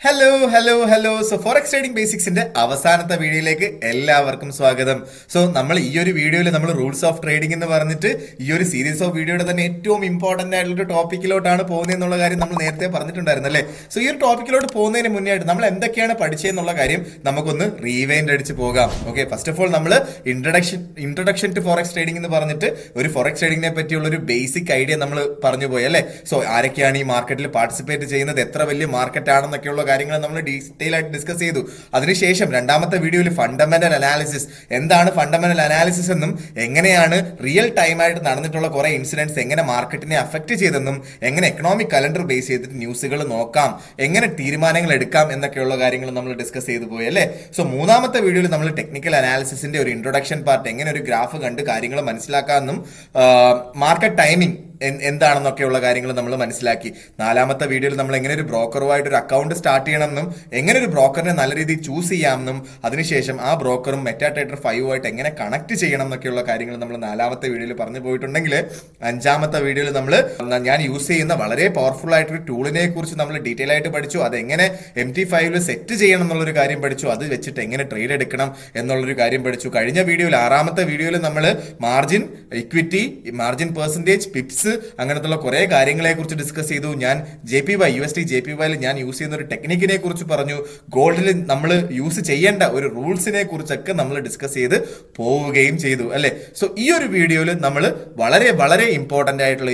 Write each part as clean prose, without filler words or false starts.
Hello. So forex trading ബേസിക്സിന്റെ അവസാനത്തെ വീഡിയോയിലേക്ക് എല്ലാവർക്കും സ്വാഗതം. സോ നമ്മൾ ഈ ഒരു വീഡിയോയിൽ നമ്മൾ റൂൾസ് ഓഫ് ട്രേഡിംഗ് എന്ന് പറഞ്ഞിട്ട് ഈ ഒരു സീരീസ് ഓഫ് വീഡിയോയുടെ തന്നെ ഏറ്റവും ഇമ്പോർട്ടന്റ് ആയിട്ടുള്ള ഒരു ടോപ്പിക്കിലോട്ടാണ് പോകുന്നത് എന്നുള്ള കാര്യം നമ്മൾ നേരത്തെ പറഞ്ഞിട്ടുണ്ടായിരുന്നു അല്ലേ. സോ ഈ ഒരു ടോപ്പിക്കിലോട്ട് പോകുന്നതിന് മുന്നേ ആയിട്ട് നമ്മൾ എന്തൊക്കെയാണ് പഠിച്ചതെന്നുള്ള കാര്യം നമുക്കൊന്ന് റീവൈൻഡ് അടിച്ച് പോകാം. ഓക്കെ, ഫസ്റ്റ് ഓഫ് ഓൾ നമ്മൾ ഇൻട്രൊഡക്ഷൻ ടു ഫോറക്സ് ട്രേഡിംഗ് എന്ന് പറഞ്ഞിട്ട് ഒരു ഫോറക്സ് ട്രേഡിംഗിനെ പറ്റിയുള്ള ഒരു ബേസിക് ഐഡിയ നമ്മൾ പറഞ്ഞു പോയി അല്ലേ. സോ ആരൊക്കെയാണ് ഈ മാർക്കറ്റിൽ പാർട്ടിസിപ്പേറ്റ് ചെയ്യുന്നത്, എത്ര വലിയ മാർക്കറ്റ് ആണെന്നൊക്കെയുള്ള കാര്യങ്ങൾ നമ്മൾ ഡീറ്റെയിൽ ആയിട്ട് ഡിസ്കസ് ചെയ്തു. അതിനുശേഷം രണ്ടാമത്തെ വീഡിയോയിൽ ഫണ്ടമെന്റൽ അനാലിസിസ്, എന്താണ് ഫണ്ടമെന്റൽ അനാലിസിസ് എന്നും എങ്ങനെയാണ് റിയൽ ടൈം ആയിട്ട് നടന്നിട്ടുള്ള കുറെ ഇൻസിഡൻസ് എങ്ങനെ മാർക്കറ്റിനെ അഫക്ട് ചെയ്തെന്നും എങ്ങനെ എക്കണോമിക് കലണ്ടർ ബേസ് ചെയ്തിട്ട് ന്യൂസുകൾ നോക്കാം, എങ്ങനെ തീരുമാനങ്ങൾ എടുക്കാം എന്നൊക്കെയുള്ള കാര്യങ്ങൾ നമ്മൾ ഡിസ്കസ് ചെയ്തു പോയി അല്ലേ. സോ മൂന്നാമത്തെ വീഡിയോയിൽ നമ്മൾ ടെക്നിക്കൽ അനാലിസിസിന്റെ ഒരു ഇൻട്രൊഡക്ഷൻ പാർട്ട്, എങ്ങനെ ഒരു ഗ്രാഫ് കണ്ട് കാര്യങ്ങൾ മനസ്സിലാക്കാമെന്നും മാർക്കറ്റ് ടൈമിംഗ് എന്താണെന്നൊക്കെയുള്ള കാര്യങ്ങൾ നമ്മൾ മനസ്സിലാക്കി. നാലാമത്തെ വീഡിയോയിൽ നമ്മൾ എങ്ങനെ ഒരു ബ്രോക്കറുമായിട്ട് ഒരു അക്കൗണ്ട് സ്റ്റാർട്ട് ചെയ്യണമെന്നും എങ്ങനെ ഒരു ബ്രോക്കറിനെ നല്ല രീതിയിൽ ചൂസ് ചെയ്യാമെന്നും അതിനുശേഷം ആ ബ്രോക്കറും മെറ്റാട്രേഡർ 5 ആയിട്ട് എങ്ങനെ കണക്ട് ചെയ്യണം എന്നൊക്കെയുള്ള കാര്യങ്ങൾ നമ്മൾ നാലാമത്തെ വീഡിയോയിൽ പറഞ്ഞു പോയിട്ടുണ്ടെങ്കിൽ, അഞ്ചാമത്തെ വീഡിയോയിൽ നമ്മൾ ഞാൻ യൂസ് ചെയ്യുന്ന വളരെ പവർഫുൾ ആയിട്ടൊരു ടൂളിനെ കുറിച്ച് നമ്മൾ ഡീറ്റെയിൽ ആയിട്ട് പഠിച്ചു. അതെങ്ങനെ MT5 സെറ്റ് ചെയ്യണം എന്നുള്ളൊരു കാര്യം പഠിച്ചു. അത് വെച്ചിട്ട് എങ്ങനെ ട്രേഡ് എടുക്കണം എന്നുള്ളൊരു കാര്യം പഠിച്ചു. കഴിഞ്ഞ വീഡിയോയിൽ ആറാമത്തെ വീഡിയോയിൽ നമ്മൾ margin, equity, margin percentage, pips, അങ്ങനത്തുള്ള കുറെ കാര്യങ്ങളെ കുറിച്ച് ഡിസ്കസ് ചെയ്തു. ഞാൻ USD JPY ഞാൻ യൂസ് ചെയ്യുന്ന ഒരു ടെക്നിക്കിനെ കുറിച്ച് പറഞ്ഞു. ഗോൾഡിൽ നമ്മൾ യൂസ് ചെയ്യേണ്ട ഒരു റൂൾസിനെ കുറിച്ചൊക്കെ നമ്മൾ ഡിസ്കസ് ചെയ്ത് പോവുകയും ചെയ്തു അല്ലെ. സോ ഈ ഒരു വീഡിയോയിൽ നമ്മൾ വളരെ വളരെ ഇമ്പോർട്ടന്റ് ആയിട്ടുള്ള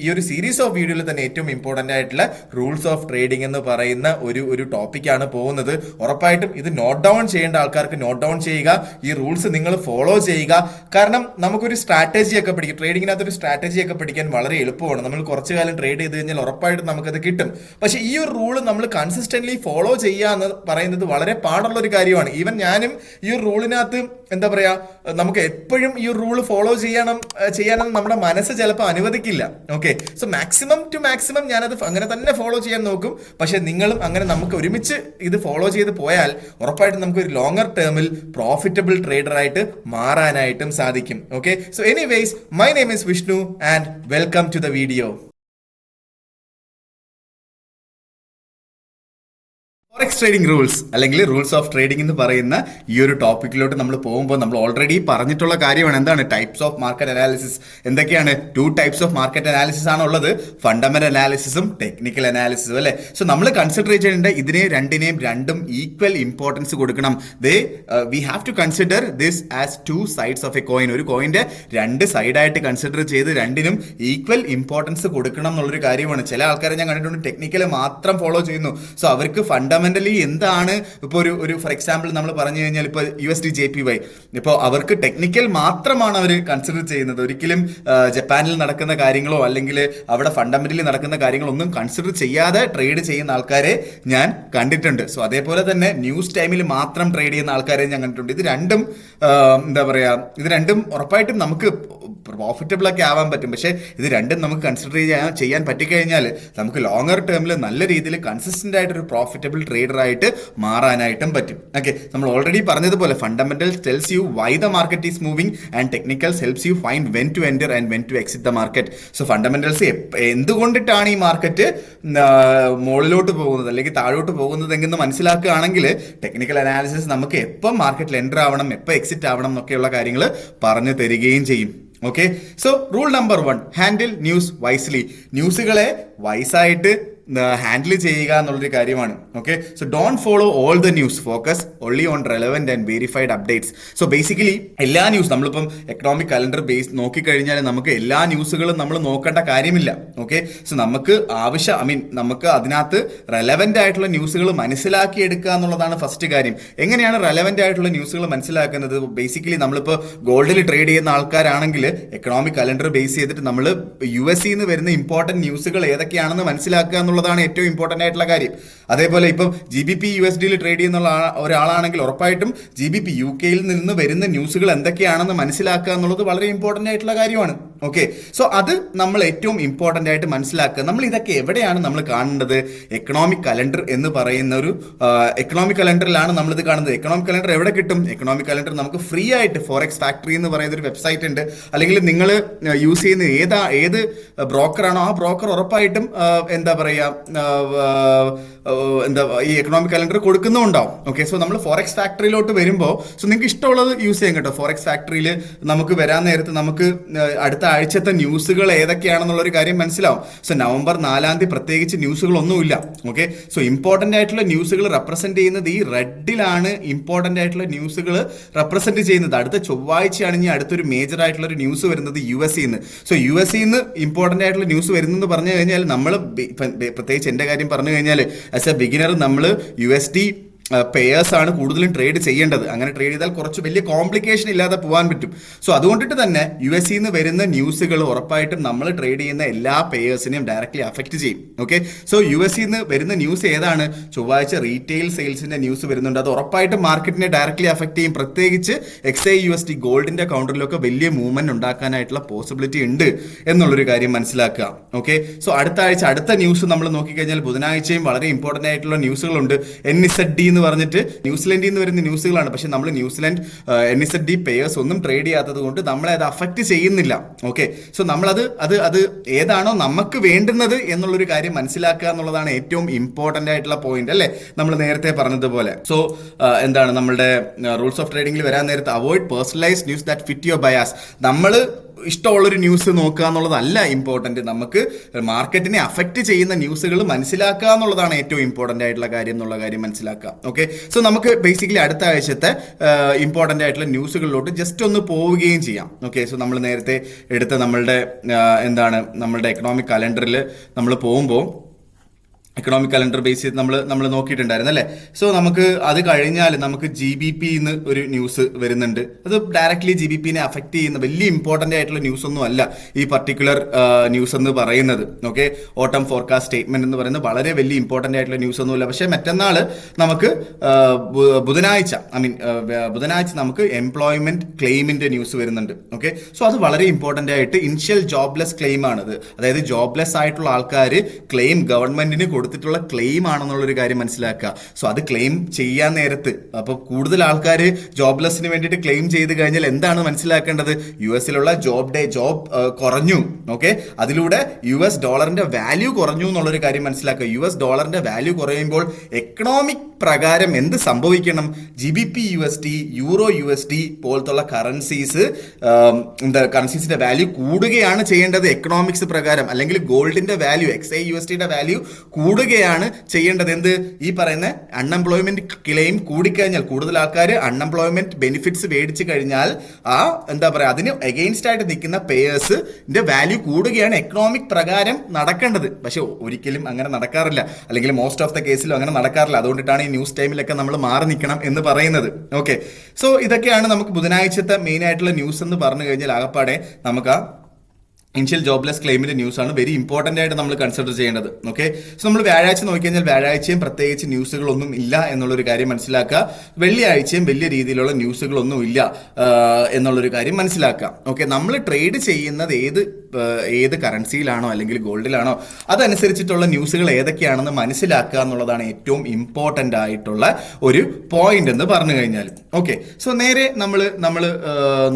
ഈ ഒരു സീരീസ് ഓഫ് വീഡിയോയിൽ തന്നെ ഏറ്റവും ഇമ്പോർട്ടന്റ് ആയിട്ടുള്ള റൂൾസ് ഓഫ് ട്രേഡിംഗ് എന്ന് പറയുന്ന ഒരു ടോപ്പിക്കാണ് പോകുന്നത്. ഉറപ്പായിട്ടും ഇത് നോട്ട് ഡൗൺ ചെയ്യേണ്ട ആൾക്കാർക്ക് നോട്ട് ഡൗൺ ചെയ്യുക, ഈ റൂൾസ് നിങ്ങൾ ഫോളോ ചെയ്യുക. കാരണം നമുക്കൊരു സ്ട്രാറ്റജി ഒക്കെ പഠിക്കും, ട്രേഡിങ്ങിനകത്ത് ഒരു സ്ട്രാറ്റജി ഒക്കെ പഠിക്കാൻ വളരെ എളുപ്പമാണ്. നമ്മൾ കുറച്ചു കാലം ട്രേഡ് ചെയ്ത് കഴിഞ്ഞാൽ ഉറപ്പായിട്ടും നമുക്കത് കിട്ടും. പക്ഷെ ഈ ഒരു റൂള് നമ്മൾ കൺസിസ്റ്റന്റ്ലി ഫോളോ ചെയ്യുക എന്ന് പറയുന്നത് വളരെ പാടുള്ള ഒരു കാര്യമാണ്. ഈവൻ ഞാനും ഈ ഒരു റൂളിനകത്ത് എന്താ പറയാ, നമുക്ക് എപ്പോഴും ഈ ഒരു റൂള് ഫോളോ ചെയ്യാനും നമ്മുടെ മനസ്സ് ചിലപ്പോൾ അനുവദിക്കില്ല. Okay, so maximum two maximum ഞാനത് അങ്ങനെ തന്നെ ഫോളോ ചെയ്യാൻ നോക്കും. പക്ഷെ നിങ്ങളും അങ്ങനെ നമുക്ക് ഒരുമിച്ച് ഇത് ഫോളോ ചെയ്ത് പോയാൽ ഉറപ്പായിട്ടും നമുക്ക് ഒരു ലോങ്ങർ ടേമിൽ പ്രോഫിറ്റബിൾ ട്രേഡർ ആയിട്ട് മാറാനായിട്ടും സാധിക്കും. Okay, so anyways, my name is Vishnu and welcome to the video. Forex trading rules അല്ലെങ്കിൽ റൂൾസ് ഓഫ് ട്രേഡിംഗ് എന്ന് പറയുന്ന ഈ ഒരു ടോപ്പിക്കിലോട്ട് നമ്മൾ പോകുമ്പോൾ നമ്മൾ ഓൾറെഡി പറഞ്ഞിട്ടുള്ള കാര്യമാണ്. എന്താണ് ടൈപ്സ് ഓഫ് മാർക്കറ്റ് അനാലിസിസ്? എന്തൊക്കെയാണ്? 2 ടൈപ്സ് ഓഫ് മാർക്കറ്റ് അനാലിസിസ് ആണ് ഉള്ളത്, ഫണ്ടമെന്റൽ അനാലിസിസും ടെക്നിക്കൽ അനാലിസിസും അല്ലെ. സോ നമ്മൾ കൺസിഡർ ചെയ്യേണ്ട രണ്ടിനെയും ഈക്വൽ ഇമ്പോർട്ടൻസ് കൊടുക്കണം. We have to consider this as 2 sides of a coin. ഒരു കോയിന്റെ 2 സൈഡായിട്ട് കൺസിഡർ ചെയ്ത് രണ്ടിനും ഈക്വൽ ഇമ്പോർട്ടൻസ് കൊടുക്കണം എന്നുള്ളൊരു കാര്യമാണ്. ചില ആൾക്കാരെ ഞാൻ കണ്ടിട്ടുണ്ട് ടെക്നിക്കൽ മാത്രം ഫോളോ ചെയ്യുന്നു. സോ അവർക്ക് ഫണ്ടമെന്റലി എന്താണ് ഇപ്പോൾ ഒരു ഫോർ എക്സാമ്പിൾ നമ്മൾ പറഞ്ഞു കഴിഞ്ഞാൽ ഇപ്പോൾ USD JPY, ഇപ്പോൾ അവർക്ക് ടെക്നിക്കൽ മാത്രമാണ് അവർ കൺസിഡർ ചെയ്യുന്നത്. ഒരിക്കലും ജപ്പാനിൽ നടക്കുന്ന കാര്യങ്ങളോ അല്ലെങ്കിൽ അവിടെ ഫണ്ടമെന്റലി നടക്കുന്ന കാര്യങ്ങളോ ഒന്നും കൺസിഡർ ചെയ്യാതെ ട്രേഡ് ചെയ്യുന്ന ആൾക്കാരെ ഞാൻ കണ്ടിട്ടുണ്ട്. സോ അതേപോലെ തന്നെ ന്യൂസ് ടൈമിൽ മാത്രം ട്രേഡ് ചെയ്യുന്ന ആൾക്കാരെ ഞാൻ കണ്ടിട്ടുണ്ട്. ഇത് രണ്ടും എന്താ പറയാ, ഇത് രണ്ടും ഉറപ്പായിട്ടും നമുക്ക് പ്രോഫിറ്റബിൾ ഒക്കെ ആവാൻ പറ്റും. പക്ഷേ ഇത് രണ്ടും നമുക്ക് കൺസിഡർ ചെയ്യാൻ പറ്റിക്കഴിഞ്ഞാൽ നമുക്ക് ലോങ്ങർ ടേമിൽ നല്ല രീതിയിൽ കൺസിസ്റ്റന്റ് ആയിട്ട് ഒരു പ്രോഫിറ്റബിൾ ട്രേഡർ ആയിട്ട് മാറാനായിട്ടും പറ്റും. ഓക്കെ, നമ്മൾ ഓൾറെഡി പറഞ്ഞതുപോലെ fundamentals tells you why the market is moving and technicals helps you find when to enter and when to exit the market. So fundamentals എന്തുകൊണ്ടിട്ടാണ് ഈ മാർക്കറ്റ് മുകളിലോട്ട് പോകുന്നത് അല്ലെങ്കിൽ താഴോട്ട് പോകുന്നത് എന്ന് മനസ്സിലാക്കുകയാണെങ്കിൽ ടെക്നിക്കൽ അനാലിസിസ് നമുക്ക് എപ്പം മാർക്കറ്റിൽ എൻ്റർ ആവണം, എപ്പോൾ എക്സിറ്റ് ആവണം എന്നൊക്കെയുള്ള കാര്യങ്ങൾ പറഞ്ഞു തരികയും ചെയ്യും. Okay, so rule number 1, handle news wisely. ന്യൂസുകളെ വൈസായിട്ട് ഹാൻഡിൽ ചെയ്യുക എന്നുള്ളൊരു കാര്യമാണ്. Okay, so don't follow all the news, focus only on relevant and verified updates. So basically എല്ലാ ന്യൂസ് നമ്മളിപ്പം എക്കണോമിക് കലണ്ടർ ബേസ് നോക്കിക്കഴിഞ്ഞാൽ നമുക്ക് എല്ലാ ന്യൂസുകളും നമ്മൾ നോക്കേണ്ട കാര്യമില്ല. ഓക്കെ, സോ നമുക്ക് നമുക്ക് അതിനകത്ത് റെലവന്റ് ആയിട്ടുള്ള ന്യൂസുകൾ മനസ്സിലാക്കി എടുക്കുക എന്നുള്ളതാണ് ഫസ്റ്റ് കാര്യം. എങ്ങനെയാണ് റെലവന്റ് ആയിട്ടുള്ള ന്യൂസുകൾ മനസ്സിലാക്കുന്നത്? ബേസിക്കലി നമ്മളിപ്പോൾ ഗോൾഡിൽ ട്രേഡ് ചെയ്യുന്ന ആൾക്കാരാണെങ്കിൽ എക്കണോമിക് കലണ്ടർ ബേസ് ചെയ്തിട്ട് നമ്മൾ US നിന്ന് വരുന്ന ഇമ്പോർട്ടന്റ് ന്യൂസുകൾ ഏതൊക്കെയാണെന്ന് മനസ്സിലാക്കുക എന്നുള്ളതാണ് ഏറ്റവും ഇമ്പോർട്ടന്റ് ആയിട്ടുള്ള കാര്യം. അതേപോലെ ഇപ്പം GBP USD ട്രേഡ് ചെയ്യുന്ന ഒരാളാണെങ്കിൽ ഉറപ്പായിട്ടും GBP UK നിന്ന് വരുന്ന ന്യൂസുകൾ എന്തൊക്കെയാണെന്ന് മനസ്സിലാക്കുക എന്നുള്ളത് വളരെ ഇമ്പോർട്ടന്റ് ആയിട്ടുള്ള കാര്യമാണ്. ഓക്കെ, സോ അത് നമ്മൾ ഏറ്റവും ഇമ്പോർട്ടന്റ് ആയിട്ട് മനസ്സിലാക്കുക. നമ്മൾ ഇതൊക്കെ എവിടെയാണ് നമ്മൾ കാണേണ്ടത്? എക്കണോമിക് കലണ്ടർ എന്ന് പറയുന്ന ഒരു എക്കണോമിക് കലണ്ടറിലാണ് നമ്മളിത് കാണുന്നത്. എക്കണോമിക് കലണ്ടർ എവിടെ കിട്ടും? എക്കണോമിക് കലണ്ടർ നമുക്ക് ഫ്രീ ആയിട്ട് ഫോറക്സ് ഫാക്ടറി എന്ന് പറയുന്ന ഒരു വെബ്സൈറ്റ് ഉണ്ട്. അല്ലെങ്കിൽ നിങ്ങൾ യൂസ് ചെയ്യുന്ന ഏത് ബ്രോക്കറാണോ ആ ബ്രോക്കർ ഉറപ്പായിട്ടും ഈ എക്കണോമിക് കലണ്ടർ കൊടുക്കുന്നുണ്ടാവും. ഓക്കെ, സോ നമ്മൾ ഫോറക്സ് ഫാക്ടറിയിലോട്ട് വരുമ്പോൾ നിങ്ങൾക്ക് ഇഷ്ടമുള്ളത് യൂസ് ചെയ്യാം കേട്ടോ. ഫോറക്സ് ഫാക്ടറിയിൽ നമുക്ക് വരാൻ നേരത്ത് നമുക്ക് അടുത്ത ആഴ്ചത്തെ ന്യൂസുകൾ ഏതൊക്കെയാണെന്നുള്ളൊരു കാര്യം മനസ്സിലാവും. സോ നവംബർ 4 പ്രത്യേകിച്ച് ന്യൂസുകളൊന്നുമില്ല. ഓക്കെ, സോ ഇമ്പോർട്ടന്റ് ആയിട്ടുള്ള ന്യൂസുകൾ റെപ്രസെന്റ് ചെയ്യുന്നത് ഈ റെഡിലാണ്. ഇമ്പോർട്ടന്റ് ആയിട്ടുള്ള ന്യൂസുകൾ റെപ്രസെന്റ് ചെയ്യുന്നത് അടുത്ത ചൊവ്വാഴ്ചയാണ്. ഇനി അടുത്തൊരു മേജർ ആയിട്ടുള്ള ഒരു ന്യൂസ് വരുന്നത് US നിന്ന്. സോ US നിന്ന് ഇമ്പോർട്ടന്റ് ആയിട്ടുള്ള ന്യൂസ് വരുന്നെന്ന് പറഞ്ഞു കഴിഞ്ഞാൽ നമ്മൾ പ്രത്യേകിച്ച് എൻ്റെ കാര്യം പറഞ്ഞു കഴിഞ്ഞാൽ ആസ് എ ബിഗിനർ നമ്മൾ USD പേയേഴ്സ് ആണ് കൂടുതലും ട്രേഡ് ചെയ്യേണ്ടത്. അങ്ങനെ ട്രേഡ് ചെയ്താൽ കുറച്ച് വലിയ കോംപ്ലിക്കേഷൻ ഇല്ലാതെ പോകാൻ പറ്റും. സോ അതുകൊണ്ടിട്ട് തന്നെ US നിന്ന് വരുന്ന ന്യൂസുകൾ ഉറപ്പായിട്ടും നമ്മൾ ട്രേഡ് ചെയ്യുന്ന എല്ലാ പേയേഴ്സിനെയും ഡയറക്റ്റ്ലി അഫക്റ്റ് ചെയ്യും. ഓക്കെ, സോ US നിന്ന് വരുന്ന ന്യൂസ് ഏതാണ്? ചൊവ്വാഴ്ച റീറ്റെയിൽ സെയിൽസിന്റെ ന്യൂസ് വരുന്നുണ്ട്. അത് ഉറപ്പായിട്ടും മാർക്കറ്റിനെ ഡയറക്റ്റ്ലി അഫക്റ്റ് ചെയ്യും. പ്രത്യേകിച്ച് XAUSD ഗോൾഡിന്റെ കൗണ്ടറിലൊക്കെ വലിയ മൂവ്മെന്റ് ഉണ്ടാക്കാനായിട്ടുള്ള പോസിബിലിറ്റി ഉണ്ട് എന്നുള്ളൊരു കാര്യം മനസ്സിലാക്കുക. ഓക്കെ, സോ അടുത്ത ആഴ്ച അടുത്ത ന്യൂസ് നമ്മൾ നോക്കിക്കഴിഞ്ഞാൽ ബുധനാഴ്ചയും വളരെ ഇമ്പോർട്ടന്റ് ആയിട്ടുള്ള ന്യൂസുകളുണ്ട്. NZD എന്ന് പറഞ്ഞിട്ട് ന്യൂസിലൻഡിൽ നിന്ന് വരുന്ന ന്യൂസുകളാണ്. പക്ഷെ നമ്മൾ ന്യൂസിലൻഡ് NZD പേയേഴ്സ് ഒന്നും ട്രേഡ് ചെയ്യാത്തത് കൊണ്ട് നമ്മളെ അത് അഫക്റ്റ് ചെയ്യുന്നില്ല. ഓക്കെ, സോ നമ്മളത് അത് ഏതാണോ നമുക്ക് വേണ്ടുന്നത് എന്നുള്ളൊരു കാര്യം മനസ്സിലാക്കുക എന്നുള്ളതാണ് ഏറ്റവും ഇമ്പോർട്ടന്റ് ആയിട്ടുള്ള പോയിന്റ് അല്ലേ, നമ്മൾ നേരത്തെ പറഞ്ഞതുപോലെ. സോ നമ്മളുടെ റൂൾസ് ഓഫ് ട്രേഡിംഗിൽ വരാൻ നേരത്ത് avoid personalised news that fit your bias. നമ്മൾ ഇഷ്ടമുള്ളൊരു ന്യൂസ് നോക്കുക എന്നുള്ളതല്ല ഇമ്പോർട്ടന്റ്. നമുക്ക് മാർക്കറ്റിനെ അഫക്റ്റ് ചെയ്യുന്ന ന്യൂസുകൾ മനസ്സിലാക്കുക എന്നുള്ളതാണ് ഏറ്റവും ഇമ്പോർട്ടന്റ് ആയിട്ടുള്ള കാര്യം എന്നുള്ള കാര്യം മനസ്സിലാക്കുക. ഓക്കെ, സോ നമുക്ക് ബേസിക്കലി അടുത്ത ആഴ്ചത്തെ ഇമ്പോർട്ടന്റ് ആയിട്ടുള്ള ന്യൂസുകളിലോട്ട് ജസ്റ്റ് ഒന്ന് പോവുകയും ചെയ്യാം. ഓക്കെ, സോ നമ്മൾ നേരത്തെ എടുത്ത നമ്മളുടെ എക്കണോമിക് കലണ്ടറിൽ നമ്മൾ പോകുമ്പോൾ എക്കണോമിക് കലണ്ടർ ബേസ് ചെയ്ത് നമ്മൾ നോക്കിയിട്ടുണ്ടായിരുന്നു അല്ലേ. സോ നമുക്ക് അത് കഴിഞ്ഞാൽ നമുക്ക് GBP ന്ന് ഒരു ന്യൂസ് വരുന്നുണ്ട്. അത് ഡയറക്ട്ലി GBPനെ അഫക്റ്റ് ചെയ്യുന്ന വലിയ ഇമ്പോർട്ടന്റ് ആയിട്ടുള്ള ന്യൂസ് ഒന്നും അല്ല ഈ പർട്ടിക്കുലർ ന്യൂസ് എന്ന് പറയുന്നത്. ഓക്കെ, ഓട്ടം ഫോർകാസ്റ്റ് സ്റ്റേറ്റ്മെന്റ് എന്ന് പറയുന്നത് വളരെ വലിയ ഇമ്പോർട്ടന്റ് ആയിട്ടുള്ള ന്യൂസ് ഒന്നുമില്ല. പക്ഷേ മറ്റന്നാൾ നമുക്ക് ബുധനാഴ്ച നമുക്ക് എംപ്ലോയ്മെന്റ് ക്ലെയിമിന്റെ ന്യൂസ് വരുന്നുണ്ട്. ഓക്കെ, സോ അത് വളരെ ഇമ്പോർട്ടന്റ് ആയിട്ട് ഇനിഷ്യൽ ജോബ്ലെസ് ക്ലെയിം ആണത്. അതായത് ജോബ്ലെസ് ആയിട്ടുള്ള ആൾക്കാർ ക്ലെയിം ഗവൺമെന്റിന് കൊടുത്തിട്ടുള്ള ക്ലെയിം ആണെന്നുള്ളൊരു കാര്യം മനസ്സിലാക്കുക. സോ അത് ക്ലെയിം ചെയ്യാൻ നേരത്ത് അപ്പോൾ കൂടുതൽ ആൾക്കാർ ജോബ്ലെസ്സിന് വേണ്ടിയിട്ട് ക്ലെയിം ചെയ്ത് കഴിഞ്ഞാൽ എന്താണ് മനസ്സിലാക്കേണ്ടത്? US ജോബ് കുറഞ്ഞു. ഓക്കെ, അതിലൂടെ US ഡോളറിന്റെ വാല്യൂ കുറഞ്ഞു എന്നുള്ളൊരു കാര്യം മനസ്സിലാക്കുക. US ഡോളറിന്റെ വാല്യൂ കുറയുമ്പോൾ എക്കണോമിക് പ്രകാരം എന്ത് സംഭവിക്കണം? GBP USD, യൂറോ USD പോലത്തുള്ള കറൻസീസിന്റെ വാല്യൂ കൂടുകയാണ് ചെയ്യേണ്ടത് എക്കണോമിക്സ് പ്രകാരം. അല്ലെങ്കിൽ ഗോൾഡിന്റെ വാല്യൂ XAUSDയുടെ വാല്യൂ കൂടുകയാണ് ചെയ്യേണ്ടത്. എന്ത്? ഈ പറയുന്ന അൺഎംപ്ലോയ്മെന്റ് ക്ലെയിം കൂടിക്കഴിഞ്ഞാൽ, കൂടുതൽ ആൾക്കാർ അൺഎംപ്ലോയ്മെന്റ് ബെനിഫിറ്റ്സ് മേടിച്ചു കഴിഞ്ഞാൽ അതിന് എഗെയിൻസ്റ്റ് ആയിട്ട് നിൽക്കുന്ന പേയേഴ്സിന്റെ വാല്യൂ കൂടുകയാണ് എക്കണോമിക് പ്രകാരം നടക്കേണ്ടത്. പക്ഷെ ഒരിക്കലും അങ്ങനെ നടക്കാറില്ല, അല്ലെങ്കിൽ മോസ്റ്റ് ഓഫ് ദ കേസിലും അങ്ങനെ നടക്കാറില്ല. അതുകൊണ്ടിട്ടാണ് ഈ ന്യൂസ് ടൈമിലൊക്കെ നമ്മൾ മാറി നിൽക്കണം എന്ന് പറയുന്നത്. ഓക്കെ, സോ ഇതൊക്കെയാണ് നമുക്ക് ബുധനാഴ്ചത്തെ മെയിൻ ആയിട്ടുള്ള ന്യൂസ് എന്ന് പറഞ്ഞു കഴിഞ്ഞാൽ ആകപ്പാടെ നമുക്ക് ഇനിഷ്യൽ ജോബ്ലെസ് ക്ലെയിമിന്റെ ന്യൂസ് ആണ് വെരി ഇമ്പോർട്ടന്റ് ആയിട്ട് നമ്മൾ കൺസിഡർ ചെയ്യേണ്ടത്. ഓക്കെ, സോ നമ്മൾ വ്യാഴാഴ്ച നോക്കിക്കഴിഞ്ഞാൽ വ്യാഴാഴ്ചയും പ്രത്യേകിച്ച് ന്യൂസുകളൊന്നും ഇല്ല എന്നുള്ളൊരു കാര്യം മനസ്സിലാക്കുക. വെള്ളിയാഴ്ചയും വലിയ രീതിയിലുള്ള ന്യൂസുകളൊന്നും ഇല്ല എന്നുള്ളൊരു കാര്യം മനസ്സിലാക്കുക. ഓക്കെ, നമ്മൾ ട്രേഡ് ചെയ്യുന്നത് ഏത് കറൻസിയിലാണോ അല്ലെങ്കിൽ ഗോൾഡിലാണോ അതനുസരിച്ചിട്ടുള്ള ന്യൂസുകൾ ഏതൊക്കെയാണെന്ന് മനസ്സിലാക്കുക എന്നുള്ളതാണ് ഏറ്റവും ഇമ്പോർട്ടന്റ് ആയിട്ടുള്ള ഒരു പോയിന്റ് എന്ന് പറഞ്ഞു കഴിഞ്ഞാൽ. ഓക്കെ, സോ നേരെ നമ്മൾ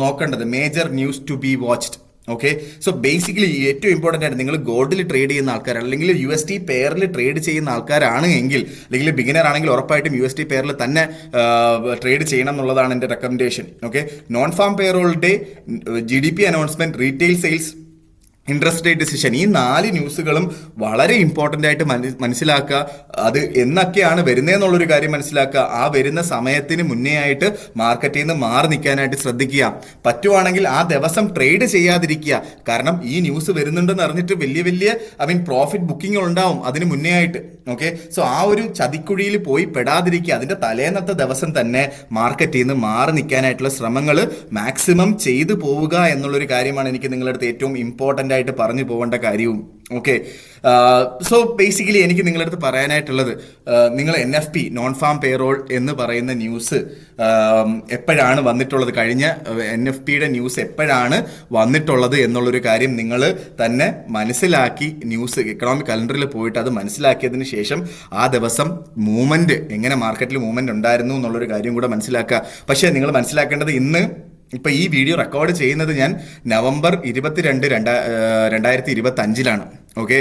നോക്കേണ്ടത് major news to be watched. Okay, so basically ഏറ്റവും ഇമ്പോർട്ടൻ്റ് ആയിട്ട് നിങ്ങൾ ഗോൾഡിൽ ട്രേഡ് ചെയ്യുന്ന ആൾക്കാരാണ്, അല്ലെങ്കിൽ USD പെയറിൽ ട്രേഡ് ചെയ്യുന്ന ആൾക്കാരാണ് എങ്കിൽ, അല്ലെങ്കിൽ ബിഗിനർ ആണെങ്കിൽ ഉറപ്പായിട്ടും USD പെയറിൽ തന്നെ ട്രേഡ് ചെയ്യണം എന്നുള്ളതാണ് എൻ്റെ recommendation. Okay, non farm payroll day, GDP announcement, retail sales, interest rate decision, ഈ 4 ന്യൂസുകളും വളരെ ഇമ്പോർട്ടൻ്റ് ആയിട്ട് മനസ്സിലാക്കുക. അത് എന്നൊക്കെയാണ് വരുന്നതെന്നുള്ളൊരു കാര്യം മനസ്സിലാക്കുക. ആ വരുന്ന സമയത്തിന് മുന്നേ ആയിട്ട് മാർക്കറ്റിൽ നിന്ന് മാറി നിൽക്കാനായിട്ട് ശ്രദ്ധിക്കുക. പറ്റുവാണെങ്കിൽ ആ ദിവസം ട്രേഡ് ചെയ്യാതിരിക്കുക. കാരണം ഈ ന്യൂസ് വരുന്നുണ്ടെന്ന് അറിഞ്ഞിട്ട് വലിയ പ്രോഫിറ്റ് ബുക്കിംഗ് ഉണ്ടാവും അതിന് മുന്നേ ആയിട്ട്. ഓക്കെ, സോ ആ ഒരു ചതിക്കുഴിയിൽ പോയി പെടാതിരിക്കുക. അതിന്റെ തലേന്നത്തെ ദിവസം തന്നെ മാർക്കറ്റിൽ നിന്ന് മാറി നിൽക്കാനായിട്ടുള്ള ശ്രമങ്ങൾ മാക്സിമം ചെയ്തു പോവുക എന്നുള്ളൊരു കാര്യമാണ് എനിക്ക് നിങ്ങളുടെ അടുത്ത് ഏറ്റവും ഇമ്പോർട്ടൻ്റ് ഇമ്പോർട്ടൻ്റ് ആയിട്ട് പറഞ്ഞു പോകേണ്ട കാര്യവും. ഓക്കെ, സോ ബേസിക്കലി എനിക്ക് നിങ്ങളുടെ അടുത്ത് പറയാനായിട്ടുള്ളത്, നിങ്ങൾ NFP നോൺ ഫാം പേറോൾ എന്ന് പറയുന്ന ന്യൂസ് എപ്പോഴാണ് വന്നിട്ടുള്ളത്, കഴിഞ്ഞ NFPയുടെ ന്യൂസ് എപ്പോഴാണ് വന്നിട്ടുള്ളത് എന്നുള്ളൊരു കാര്യം നിങ്ങൾ തന്നെ മനസ്സിലാക്കി, ന്യൂസ് എക്കണോമിക് കലണ്ടറിൽ പോയിട്ട് അത് മനസ്സിലാക്കിയതിന് ശേഷം ആ ദിവസം മൂവ്മെന്റ് എങ്ങനെ മാർക്കറ്റിൽ മൂവ്മെന്റ് ഉണ്ടായിരുന്നു എന്നുള്ളൊരു കാര്യം കൂടെ മനസ്സിലാക്കുക. പക്ഷേ നിങ്ങൾ മനസ്സിലാക്കേണ്ടത്, ഇപ്പൊ ഈ വീഡിയോ റെക്കോർഡ് ചെയ്യുന്നത് ഞാൻ നവംബർ 22, 2025 ഓക്കെ.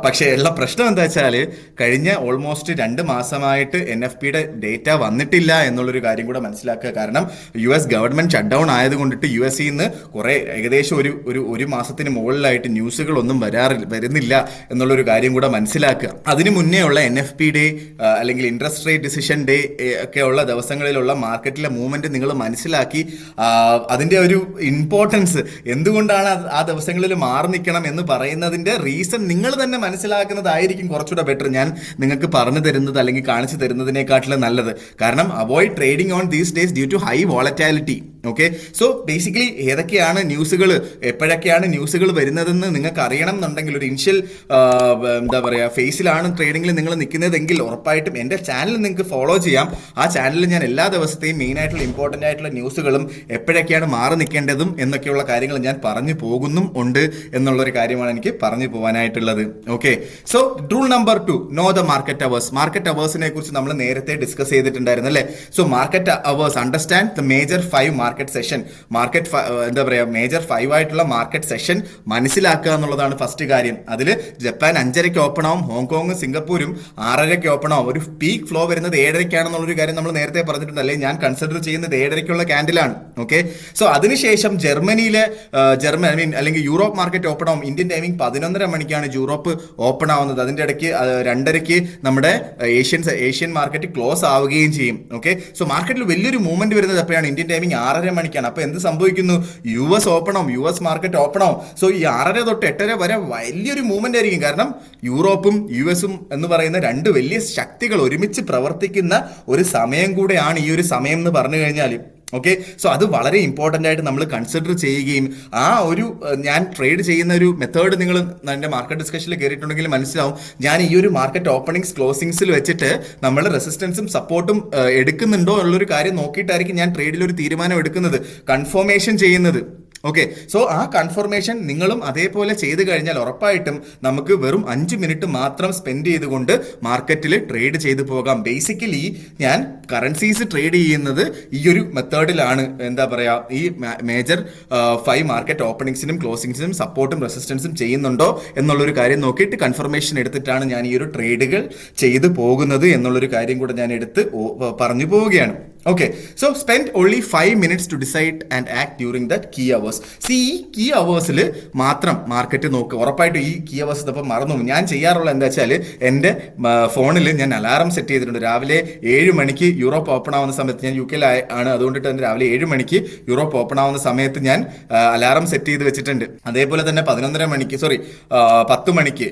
പക്ഷേ ഉള്ള പ്രശ്നം എന്താ വെച്ചാൽ, കഴിഞ്ഞ ഓൾമോസ്റ്റ് 2 മാസമായിട്ട് NFPയുടെ ഡേറ്റ വന്നിട്ടില്ല എന്നുള്ളൊരു കാര്യം കൂടെ മനസ്സിലാക്കുക. കാരണം US ഗവൺമെന്റ് ഷട്ട് ഡൗൺ ആയതുകൊണ്ടിട്ട് US നിന്ന് കുറെ ഏകദേശം ഒരു മാസത്തിന് മുകളിലായിട്ട് ന്യൂസുകളൊന്നും വരുന്നില്ല എന്നുള്ളൊരു കാര്യം കൂടെ മനസ്സിലാക്കുക. അതിന് മുന്നേ ഉള്ള NFP ഡേ അല്ലെങ്കിൽ ഇൻട്രസ്റ്റ് റേറ്റ് ഡിസിഷൻ ഡേ ഒക്കെ ഉള്ള ദിവസങ്ങളിലുള്ള മാർക്കറ്റിലെ മൂവ്മെന്റ് നിങ്ങൾ മനസ്സിലാക്കി അതിന്റെ ഒരു ഇമ്പോർട്ടൻസ് എന്തുകൊണ്ടാണ് ആ ദിവസങ്ങളിൽ മാറി നിൽക്കണം എന്ന് പറയുന്നതിന്റെ റീസൺ നിങ്ങൾ തന്നെ മനസ്സിലാക്കുന്നതായിരിക്കും കുറച്ചുകൂടെ ബെറ്റർ. ഞാൻ നിങ്ങൾക്ക് പറഞ്ഞു തരുന്നത് അല്ലെങ്കിൽ കാണിച്ചു തരുന്നതിനെക്കാട്ടിലും നല്ലത്. കാരണം avoid trading on these days due to high volatility. Okay, so basically ഏതൊക്കെയാണ് ന്യൂസുകൾ, എപ്പോഴൊക്കെയാണ് ന്യൂസുകൾ വരുന്നതെന്ന് നിങ്ങൾക്ക് അറിയണം എന്നുണ്ടെങ്കിൽ, ഒരു ഇനിഷ്യൽ എന്താ പറയുക ഫേസിലാണ് ട്രേഡിംഗിൽ നിങ്ങൾ നിൽക്കുന്നതെങ്കിൽ ഉറപ്പായിട്ടും എൻ്റെ ചാനൽ നിങ്ങൾക്ക് ഫോളോ ചെയ്യാം. ആ ചാനലിൽ ഞാൻ എല്ലാ ദിവസത്തെയും മെയിൻ ആയിട്ടുള്ള ഇമ്പോർട്ടൻ്റ് ആയിട്ടുള്ള ന്യൂസുകളും എപ്പോഴൊക്കെയാണ് മാറി നിൽക്കേണ്ടതും എന്നൊക്കെയുള്ള കാര്യങ്ങൾ ഞാൻ പറഞ്ഞു പോകുന്നും ഉണ്ട് എന്നുള്ളൊരു കാര്യമാണ് എനിക്ക് പറഞ്ഞു പോകാനായിട്ടുള്ളത്. Okay, so rule number 2, know the market hours. Market അവേഴ്സിനെ കുറിച്ച് നമ്മൾ നേരത്തെ ഡിസ്കസ് ചെയ്തിട്ടുണ്ടായിരുന്നു അല്ലേ. So market hours, understand the major 5 market session. എന്താ പറയുക, മേജർ 5 ആയിട്ടുള്ള മാർക്കറ്റ് സെഷൻ മനസ്സിലാക്കുക എന്നുള്ളതാണ് ഫസ്റ്റ് കാര്യം. അതിൽ ജപ്പാൻ 5:30 ഓപ്പൺ ആവും, ഹോങ്കോങ് സിംഗപ്പൂരും 6:30 ഓപ്പൺ ആവും. ഒരു പീക്ക് ഫ്ലോ വരുന്നത് 7:30 കാര്യം നമ്മൾ നേരത്തെ പറഞ്ഞിട്ടുണ്ട് അല്ലേ. ഞാൻ കൺസിഡർ ചെയ്യുന്നത് 7:30 ക്യാൻഡിലാണ്. ഓക്കെ, സോ അതിനുശേഷം ജർമ്മനിയിലെ അല്ലെങ്കിൽ യൂറോപ്പ് മാർക്കറ്റ് ഓപ്പൺ ആവും. ഇന്ത്യൻ ടൈമിംഗ് 11:30 യൂറോപ്പ് ഓപ്പൺ ആവുന്നത്. അതിന്റെ ഇടയ്ക്ക് 2:30 നമ്മുടെ ഏഷ്യൻ മാർക്കറ്റ് ക്ലോസ് ആവുകയും ചെയ്യും. ഓക്കെ, സോ മാർക്കറ്റിൽ വലിയൊരു മൂവ്മെന്റ് വരുന്നത് എപ്പോഴാണ്? ഇന്ത്യൻ ടൈമിംഗ് 6:30 അപ്പൊ എന്ത് സംഭവിക്കുന്നു? US ഓപ്പൺ ആവും, US മാർക്കറ്റ് ഓപ്പൺ ആവും. സോ ഈ 6:30 തൊട്ട് 8:30 വരെ വലിയൊരു മൂവ്മെന്റ് ആയിരിക്കും. കാരണം യൂറോപ്പും US എന്ന് പറയുന്ന 2 വലിയ ശക്തികൾ ഒരുമിച്ച് പ്രവർത്തിക്കുന്ന ഒരു സമയം കൂടെയാണ് ഈ ഒരു സമയം എന്ന് പറഞ്ഞു കഴിഞ്ഞാൽ. ഓക്കെ, സോ അത് വളരെ ഇമ്പോർട്ടൻ്റ് ആയിട്ട് നമ്മൾ കൺസിഡർ ചെയ്യുകയും ആ ഒരു ഞാൻ ട്രേഡ് ചെയ്യുന്ന ഒരു മെത്തേഡ് നിങ്ങൾ എൻ്റെ മാർക്കറ്റ് ഡിസ്കഷനിൽ കയറിയിട്ടുണ്ടെങ്കിൽ മനസ്സിലാവും. ഞാൻ ഈ ഒരു മാർക്കറ്റ് ഓപ്പണിങ്സ് ക്ലോസിങ്സിൽ വെച്ചിട്ട് നമ്മൾ റെസിസ്റ്റൻസും സപ്പോർട്ടും എടുക്കുന്നുണ്ടോ ഉള്ളൊരു കാര്യം നോക്കിയിട്ടായിരിക്കും ഞാൻ ട്രേഡിൽ ഒരു തീരുമാനം എടുക്കുന്നത്, കൺഫർമേഷൻ ചെയ്യുന്നത്. ഓക്കെ, സോ ആ കൺഫർമേഷൻ നിങ്ങളും അതേപോലെ ചെയ്ത് കഴിഞ്ഞാൽ ഉറപ്പായിട്ടും നമുക്ക് വെറും 5 മിനിറ്റ് മാത്രം സ്പെൻഡ് ചെയ്തുകൊണ്ട് മാർക്കറ്റിൽ ട്രേഡ് ചെയ്തു പോകാം. ബേസിക്കലി ഞാൻ കറൻസീസ് ട്രേഡ് ചെയ്യുന്നത് ഈ ഒരു മെത്തേഡിലാണ്. എന്താ പറയുക, ഈ മേജർ 5 മാർക്കറ്റ് ഓപ്പണിങ്സിനും ക്ലോസിങ്സിനും സപ്പോർട്ടും റെസിസ്റ്റൻസും ചെയ്യുന്നുണ്ടോ എന്നുള്ളൊരു കാര്യം നോക്കിയിട്ട് കൺഫർമേഷൻ എടുത്തിട്ടാണ് ഞാൻ ഈ ഒരു ട്രേഡുകൾ ചെയ്തു പോകുന്നത് എന്നുള്ളൊരു കാര്യം കൂടെ ഞാൻ എടുത്ത് പറഞ്ഞു പോവുകയാണ്. Okay, so spend only 5 minutes to decide and act during that key hours. ഈ കീ അവേഴ്സിൽ മാത്രം മാർക്കറ്റ് നോക്കുക. ഉറപ്പായിട്ടും ഈ കീ അവേഴ്സ് ഇപ്പം മറന്നു. ഞാൻ ചെയ്യാറുള്ള എന്താ വെച്ചാൽ, എൻ്റെ ഫോണിൽ ഞാൻ അലാറം സെറ്റ് ചെയ്തിട്ടുണ്ട്. രാവിലെ 7 മണിക്ക് യൂറോപ്പ് ഓപ്പൺ ആവുന്ന സമയത്ത്, ഞാൻ UK ആണ്, അതുകൊണ്ടിട്ട് തന്നെ രാവിലെ 7 മണിക്ക് യൂറോപ്പ് ഓപ്പൺ ആവുന്ന സമയത്ത് ഞാൻ അലാറം സെറ്റ് ചെയ്ത് വെച്ചിട്ടുണ്ട്. അതേപോലെ തന്നെ 10 മണിക്ക്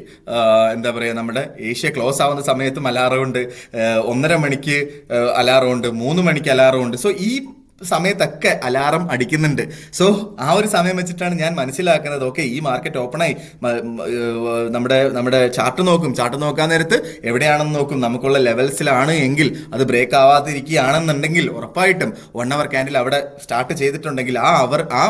എന്താ പറയുക, നമ്മുടെ ഏഷ്യ ക്ലോസ് ആവുന്ന സമയത്തും അലാറം ഉണ്ട്, 1:30 മണിക്ക് അലാറം ഉണ്ട്, 3 മണിക്ക് അലാറം ഉണ്ട്. സോ ഈ സമയത്തൊക്കെ അലാറം അടിക്കുന്നുണ്ട്. സോ ആ ഒരു സമയം വെച്ചിട്ടാണ് ഞാൻ മനസ്സിലാക്കുന്നത്, ഓക്കെ ഈ മാർക്കറ്റ് ഓപ്പണായി, നമ്മുടെ ചാർട്ട് നോക്കാൻ നേരത്ത് എവിടെയാണെന്ന് നോക്കും. നമുക്കുള്ള ലെവൽസിലാണ് എങ്കിൽ, അത് ബ്രേക്ക് ആവാതിരിക്കുകയാണെന്നുണ്ടെങ്കിൽ ഉറപ്പായിട്ടും 1 അവർ ക്യാൻഡിൽ അവിടെ സ്റ്റാർട്ട് ചെയ്തിട്ടുണ്ടെങ്കിൽ ആ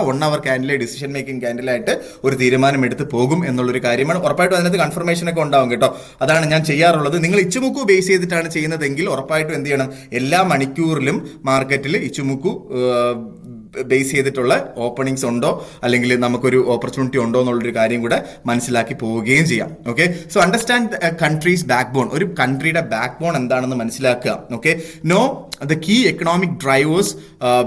1 അവർ ക്യാൻഡിലെ ഡിസിഷൻ മേക്കിംഗ് ക്യാൻഡിലായിട്ട് ഒരു തീരുമാനം എടുത്ത് പോകും എന്നുള്ളൊരു കാര്യമാണ്. ഉറപ്പായിട്ടും അതിനകത്ത് കൺഫർമേഷൻ ഒക്കെ ഉണ്ടാവും കേട്ടോ. അതാണ് ഞാൻ ചെയ്യാറുള്ളത്. നിങ്ങൾ ഇച്ചുമുക്കു ബേസ് ചെയ്തിട്ടാണ് ചെയ്യുന്നതെങ്കിൽ ഉറപ്പായിട്ടും എന്ത് ചെയ്യണം, എല്ലാ മണിക്കൂറിലും മാർക്കറ്റിൽ ഇച്ചുമുക്കു ബേസ് ചെയ്തിട്ടുള്ള ഓപ്പണിങ്സ് ഉണ്ടോ അല്ലെങ്കിൽ നമുക്കൊരു ഓപ്പർച്യൂണിറ്റി ഉണ്ടോ എന്നുള്ളൊരു കാര്യം കൂടെ മനസ്സിലാക്കി പോവുകയും ചെയ്യാം. Okay, so understand countries backbone. ഒരു കൺട്രിയുടെ ബാക്ക് ബോൺ എന്താണെന്ന് മനസ്സിലാക്കുക. Okay, know the key economic drivers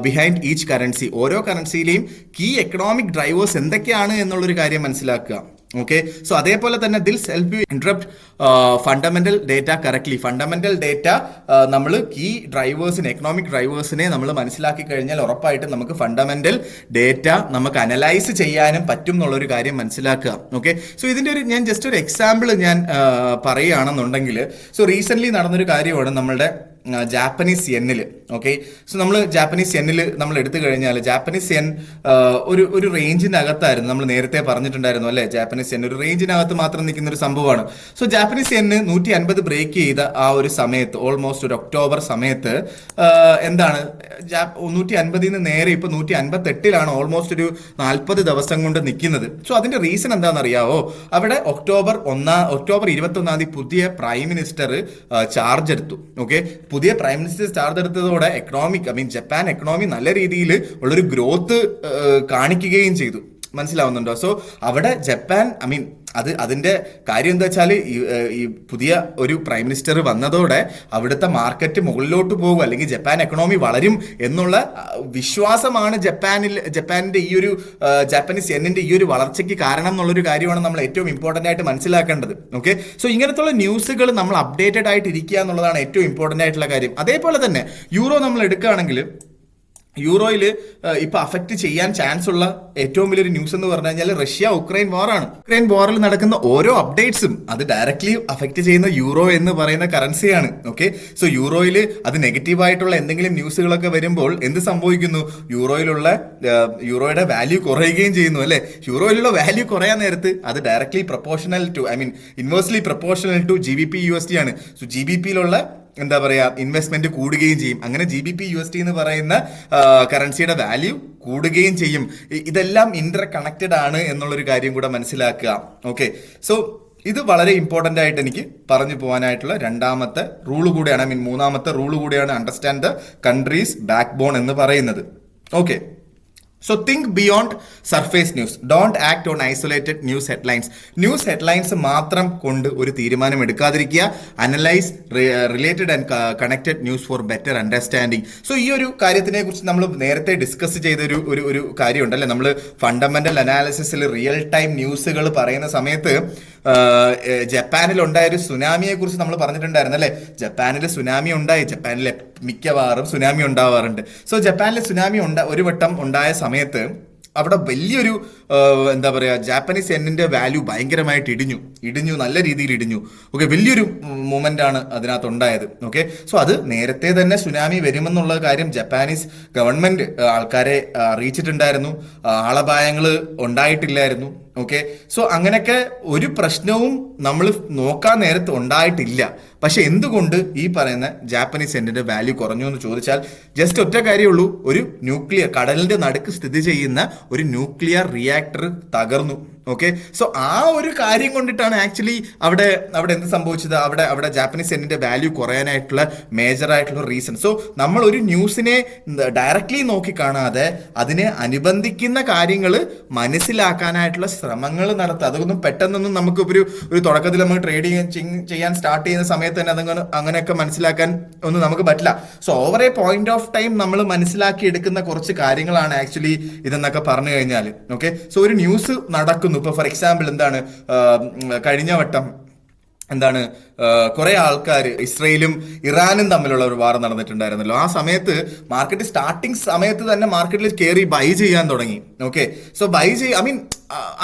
behind each currency. ഓരോ കറൻസിയിലെയും കീ എക്കണോമിക് ഡ്രൈവേഴ്സ് എന്തൊക്കെയാണ് എന്നുള്ളൊരു കാര്യം മനസ്സിലാക്കുക. ഓക്കെ, സോ അതേപോലെ തന്നെ it'll help you interpret fundamental data correctly. Fundamental data നമ്മൾ കീ ഡ്രൈവേഴ്സിനെ, എക്കണോമിക് ഡ്രൈവേഴ്സിനെ നമ്മൾ മനസ്സിലാക്കി കഴിഞ്ഞാൽ ഉറപ്പായിട്ടും നമുക്ക് ഫണ്ടമെന്റൽ ഡേറ്റ നമുക്ക് അനലൈസ് ചെയ്യാനും പറ്റും എന്നുള്ളൊരു കാര്യം മനസ്സിലാക്കുക. ഓക്കെ, സോ ഇതിന്റെ ഞാൻ ജസ്റ്റ് ഒരു എക്സാമ്പിൾ ഞാൻ പറയുകയാണെന്നുണ്ടെങ്കിൽ, സോ റീസെന്റ് നടന്നൊരു കാര്യമാണ് നമ്മളുടെ ജാപ്പനീസ് യെന്നിൽ. ഓക്കെ, സോ നമ്മൾ ജാപ്പനീസ് യെന്നിൽ നമ്മൾ എടുത്തു കഴിഞ്ഞാൽ ജാപ്പനീസ് യെൻ ഒരു റേഞ്ചിനകത്തായിരുന്നു. നമ്മൾ നേരത്തെ പറഞ്ഞിട്ടുണ്ടായിരുന്നു അല്ലെ, ജാപ്പനീസ് യെൻ ഒരു റേഞ്ചിനകത്ത് മാത്രം നിൽക്കുന്ന ഒരു സംഭവമാണ്. സോ ജാപ്പനീസ് യെന്ന് 150 ബ്രേക്ക് ചെയ്ത ആ ഒരു സമയത്ത്, ഓൾമോസ്റ്റ് ഒരു ഒക്ടോബർ സമയത്ത് എന്താണ് 150 നേരെ ഇപ്പൊ 158 ഓൾമോസ്റ്റ് ഒരു 40 ദിവസം കൊണ്ട് നിൽക്കുന്നത്. സോ അതിന്റെ റീസൺ എന്താണെന്ന് അറിയാവോ? അവിടെ ഒക്ടോബർ 21 പുതിയ പ്രൈം മിനിസ്റ്റർ ചാർജ് എടുത്തു. ഓക്കെ, പുതിയ പ്രൈം മിനിസ്റ്റർ ചാർജ് എടുത്തതോടെ ജപ്പാൻ എക്കണോമി നല്ല രീതിയിൽ ഉള്ളൊരു ഗ്രോത്ത് കാണിക്കുകയും ചെയ്തു. മനസ്സിലാവുന്നുണ്ടോ? സോ അവിടെ ജപ്പാൻ അതിന്റെ കാര്യം എന്താ വെച്ചാൽ ഈ പുതിയ ഒരു പ്രൈം മിനിസ്റ്റർ വന്നതോടെ അവിടുത്തെ മാർക്കറ്റ് മുകളിലോട്ട് പോകും, അല്ലെങ്കിൽ ജപ്പാൻ എക്കണോമി വളരും എന്നുള്ള വിശ്വാസമാണ് ജപ്പാനിന്റെ ഈ ഒരു ജാപ്പനീസ് യെന്നിന്റെ ഈ ഒരു വളർച്ചയ്ക്ക് കാരണം എന്നുള്ളൊരു കാര്യമാണ് നമ്മൾ ഏറ്റവും ഇമ്പോർട്ടന്റ് ആയിട്ട് മനസ്സിലാക്കേണ്ടത്. ഓക്കെ, സോ ഇങ്ങനത്തുള്ള ന്യൂസുകൾ നമ്മൾ അപ്ഡേറ്റഡ് ആയിട്ട് ഇരിക്കുക എന്നുള്ളതാണ് ഏറ്റവും ഇമ്പോർട്ടന്റ് ആയിട്ടുള്ള കാര്യം. അതേപോലെ തന്നെ യൂറോ നമ്മൾ എടുക്കുകയാണെങ്കിൽ, യൂറോയിൽ ഇപ്പൊ അഫക്റ്റ് ചെയ്യാൻ ചാൻസ് ഉള്ള ഏറ്റവും വലിയൊരു ന്യൂസ് എന്ന് പറഞ്ഞു കഴിഞ്ഞാൽ റഷ്യ ഉക്രൈൻ വാറാണ്. ഉക്രൈൻ വാറിൽ നടക്കുന്ന ഓരോ അപ്ഡേറ്റ്സും അത് ഡയറക്ട്ലി അഫക്റ്റ് ചെയ്യുന്ന യൂറോ എന്ന് പറയുന്ന കറൻസിയാണ്. ഓക്കെ, സോ യൂറോയിൽ അത് നെഗറ്റീവ് ആയിട്ടുള്ള എന്തെങ്കിലും ന്യൂസുകളൊക്കെ വരുമ്പോൾ എന്ത് സംഭവിക്കുന്നു? യൂറോയുടെ വാല്യൂ കുറയുകയും ചെയ്യുന്നു അല്ലെ. യൂറോയിലുള്ള വാല്യൂ കുറയാൻ നേരത്ത് അത് directly proportional to inversely proportional to GBP USD ആണ്. സോ GBPയിലുള്ള എന്താ പറയാ ഇൻവെസ്റ്റ്മെന്റ് കൂടുകയും ചെയ്യും. അങ്ങനെ GBP USD എന്ന് പറയുന്ന കറൻസിയുടെ വാല്യൂ കൂടുകയും ചെയ്യും. ഇതെല്ലാം ഇന്റർ കണക്റ്റഡ് ആണ് എന്നുള്ളൊരു കാര്യം കൂടെ മനസ്സിലാക്കുക. ഓക്കെ, സോ ഇത് വളരെ ഇമ്പോർട്ടന്റ് ആയിട്ട് എനിക്ക് പറഞ്ഞു പോകാനായിട്ടുള്ള രണ്ടാമത്തെ റൂള് കൂടെയാണ്, മൂന്നാമത്തെ റൂള് കൂടെയാണ് understand the countries backbone എന്ന് പറയുന്നത്. Okay, so think beyond surface news. Don't act on isolated news headlines. News headlines മാത്രം കൊണ്ട് ഒരു തീരുമാനം എടുക്കാതിരിക്കുക. Analyse related and connected news for better understanding. So ഈ ഒരു കാര്യത്തിനെ കുറിച്ച് നമ്മൾ നേരത്തെ ഡിസ്കസ് ചെയ്ത ഒരു കാര്യമുണ്ടല്ലേ, നമ്മൾ ഫണ്ടമെന്റൽ അനാലിസിസിൽ റിയൽ ടൈം ന്യൂസുകൾ പറയുന്ന സമയത്ത് ജപ്പാനിൽ ഉണ്ടായ ഒരു സുനാമിയെ കുറിച്ച് നമ്മൾ പറഞ്ഞിട്ടുണ്ടായിരുന്നു അല്ലെ. ജപ്പാനിൽ സുനാമി ഉണ്ടായി, ജപ്പാനിലെ മിക്കവാറും സുനാമി ഉണ്ടാവാറുണ്ട്. സോ ജപ്പാനിലെ സുനാമി ഒരു വട്ടം ഉണ്ടായ സമയത്ത് അവിടെ വലിയൊരു എന്താ പറയാ ജാപ്പനീസ് യെന്നിന്റെ വാല്യൂ ഭയങ്കരമായിട്ട് ഇടിഞ്ഞു, നല്ല രീതിയിൽ ഇടിഞ്ഞു. ഓക്കെ, വലിയൊരു മൂവ്മെന്റ് ആണ് അതിനകത്ത് ഉണ്ടായത്. ഓക്കെ, സോ അത് നേരത്തെ തന്നെ സുനാമി വരുമെന്നുള്ള കാര്യം ജപ്പാനീസ് ഗവൺമെന്റ് ആൾക്കാരെ അറിയിച്ചിട്ടുണ്ടായിരുന്നു. ആളപായങ്ങൾ ഉണ്ടായിട്ടില്ലായിരുന്നു. ഓക്കെ, സോ അങ്ങനെയൊക്കെ ഒരു പ്രശ്നവും നമ്മൾ നോക്കാൻ നേരത്ത് ഉണ്ടായിട്ടില്ല. പക്ഷെ എന്തുകൊണ്ട് ഈ പറയുന്ന ജാപ്പനീസ് യെന്നിന്റെ വാല്യൂ കുറഞ്ഞു എന്ന് ചോദിച്ചാൽ ജസ്റ്റ് ഒറ്റ കാര്യമുള്ളൂ. ഒരു ന്യൂക്ലിയർ കടലിന്റെ നടുക്ക് സ്ഥിതി ചെയ്യുന്ന ഒരു ന്യൂക്ലിയർ റിയാക്ടർ തകർന്നു. ഓക്കെ, സോ ആ ഒരു കാര്യം കൊണ്ടിട്ടാണ് ആക്ച്വലി അവിടെ എന്ത് സംഭവിച്ചത്, അവിടെ ജാപ്പനീസ് യെന്നിന്റെ വാല്യൂ കുറയാനായിട്ടുള്ള മേജർ ആയിട്ടുള്ള റീസൺ. സോ നമ്മൾ ഒരു ന്യൂസിനെ ഡയറക്ട്ലി നോക്കി കാണാതെ അതിനെ അനുബന്ധിക്കുന്ന കാര്യങ്ങൾ മനസ്സിലാക്കാനായിട്ടുള്ള ശ്രമങ്ങൾ നടത്തുക. അതൊന്നും പെട്ടെന്നൊന്നും നമുക്ക് ഒരു തുടക്കത്തിൽ നമുക്ക് ട്രേഡിങ് ചെയ്യാൻ സ്റ്റാർട്ട് ചെയ്യുന്ന സമയത്ത് തന്നെ അങ്ങനെയൊക്കെ മനസ്സിലാക്കാൻ ഒന്നും നമുക്ക് പറ്റില്ല. So over A point of time നമ്മൾ മനസ്സിലാക്കി എടുക്കുന്ന കുറച്ച് കാര്യങ്ങളാണ് ആക്ച്വലി ഇതെന്നൊക്കെ പറഞ്ഞു കഴിഞ്ഞാൽ. ഓക്കെ, സോ ഒരു ന്യൂസ് നടക്കുന്നു. ഇപ്പൊ ഫോർ എക്സാമ്പിൾ എന്താണ് കഴിഞ്ഞ വട്ടം എന്താണ് കുറെ ആൾക്കാർ ഇസ്രയേലും ഇറാനും തമ്മിലുള്ള ഒരു വാർ നടന്നിട്ടുണ്ടായിരുന്നല്ലോ. ആ സമയത്ത് മാർക്കറ്റ് സ്റ്റാർട്ടിങ് സമയത്ത് തന്നെ മാർക്കറ്റിൽ കയറി ബൈ ചെയ്യാൻ തുടങ്ങി. ഓക്കെ, സോ ബൈ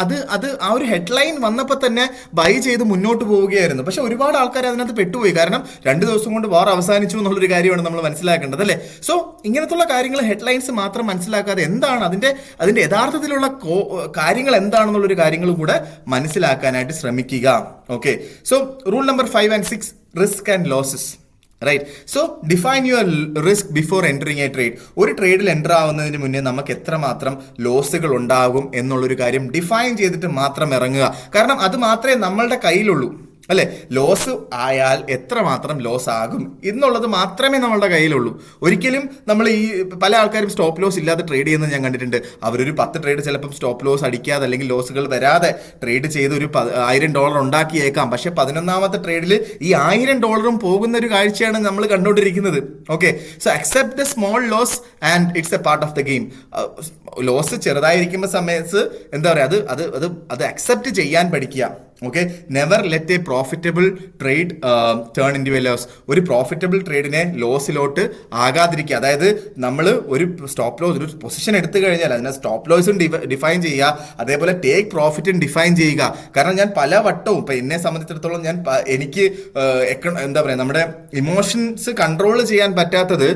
അത് ആ ഒരു ഹെഡ്ലൈൻ വന്നപ്പോൾ തന്നെ ബൈ ചെയ്ത് മുന്നോട്ട് പോവുകയായിരുന്നു. പക്ഷെ ഒരുപാട് ആൾക്കാർ അതിനകത്ത് പെട്ടുപോയി. കാരണം 2 ദിവസം കൊണ്ട് വാർ അവസാനിച്ചു എന്നുള്ളൊരു കാര്യമാണ് നമ്മൾ മനസ്സിലാക്കേണ്ടത് അല്ലേ. സോ ഇങ്ങനത്തുള്ള കാര്യങ്ങൾ ഹെഡ്ലൈൻസ് മാത്രം മനസ്സിലാക്കാതെ എന്താണ് അതിന്റെ യഥാർത്ഥത്തിലുള്ള കാര്യങ്ങൾ എന്താണെന്നുള്ളൊരു കാര്യങ്ങൾ കൂടെ മനസ്സിലാക്കാനായിട്ട് ശ്രമിക്കുക. Okay, so rule number 5 and 6, risk and losses. Right, so define your risk before entering a trade. ഒരു ട്രേഡിൽ എൻ്റർ ആവുന്നതിന് മുന്നേ നമുക്ക് എത്രമാത്രം ലോസുകൾ ഉണ്ടാകും എന്നുള്ളൊരു കാര്യം ഡിഫൈൻ ചെയ്തിട്ട് മാത്രം ഇറങ്ങുക. കാരണം അത് മാത്രമേ നമ്മളുടെ കയ്യിലുള്ളൂ അല്ലെ. ലോസ് ആയാൽ എത്രമാത്രം ലോസ് ആകും എന്നുള്ളത് മാത്രമേ നമ്മളുടെ കയ്യിലുള്ളൂ. ഒരിക്കലും നമ്മൾ ഈ പല ആൾക്കാരും സ്റ്റോപ്പ് ലോസ് ഇല്ലാതെ ട്രേഡ് ചെയ്യുന്നത് ഞാൻ കണ്ടിട്ടുണ്ട്. അവരൊരു 10 ട്രേഡ് ചിലപ്പം സ്റ്റോപ്പ് ലോസ് അടിക്കാതെ അല്ലെങ്കിൽ ലോസുകൾ വരാതെ ട്രേഡ് ചെയ്ത് ഒരു $1000 ഉണ്ടാക്കിയേക്കാം. പക്ഷെ 11ാമത്തെ ട്രേഡിൽ ഈ $1000 പോകുന്ന ഒരു കാഴ്ചയാണ് നമ്മൾ കണ്ടുകൊണ്ടിരിക്കുന്നത്. Okay, so accept the small loss and it's a part of the game. Loss ചെറുതായിരിക്കുമ്പോൾ സമയത്ത് എന്താ പറയുക, അത് അക്സെപ്റ്റ് ചെയ്യാൻ പഠിക്കുക. Okay, never let a profitable trade turn into a loss. ഒരു പ്രോഫിറ്റബിൾ ട്രേഡിനെ ലോസിലോട്ട് ആകാതിരിക്കുക. അതായത് നമ്മൾ ഒരു സ്റ്റോപ്പ് ലോസ്, ഒരു പൊസിഷൻ എടുത്തു കഴിഞ്ഞാൽ അതിനെ സ്റ്റോപ്പ് ലോസും ഡിഫൈൻ ചെയ്യുക, അതേപോലെ ടേക്ക് പ്രോഫിറ്റും ഡിഫൈൻ ചെയ്യുക. കാരണം ഞാൻ പല വട്ടവും ഇപ്പൊ എന്നെ സംബന്ധിച്ചിടത്തോളം എനിക്ക് എന്താ പറയുക, നമ്മുടെ ഇമോഷൻസ് കൺട്രോൾ ചെയ്യാൻ പറ്റാത്തത്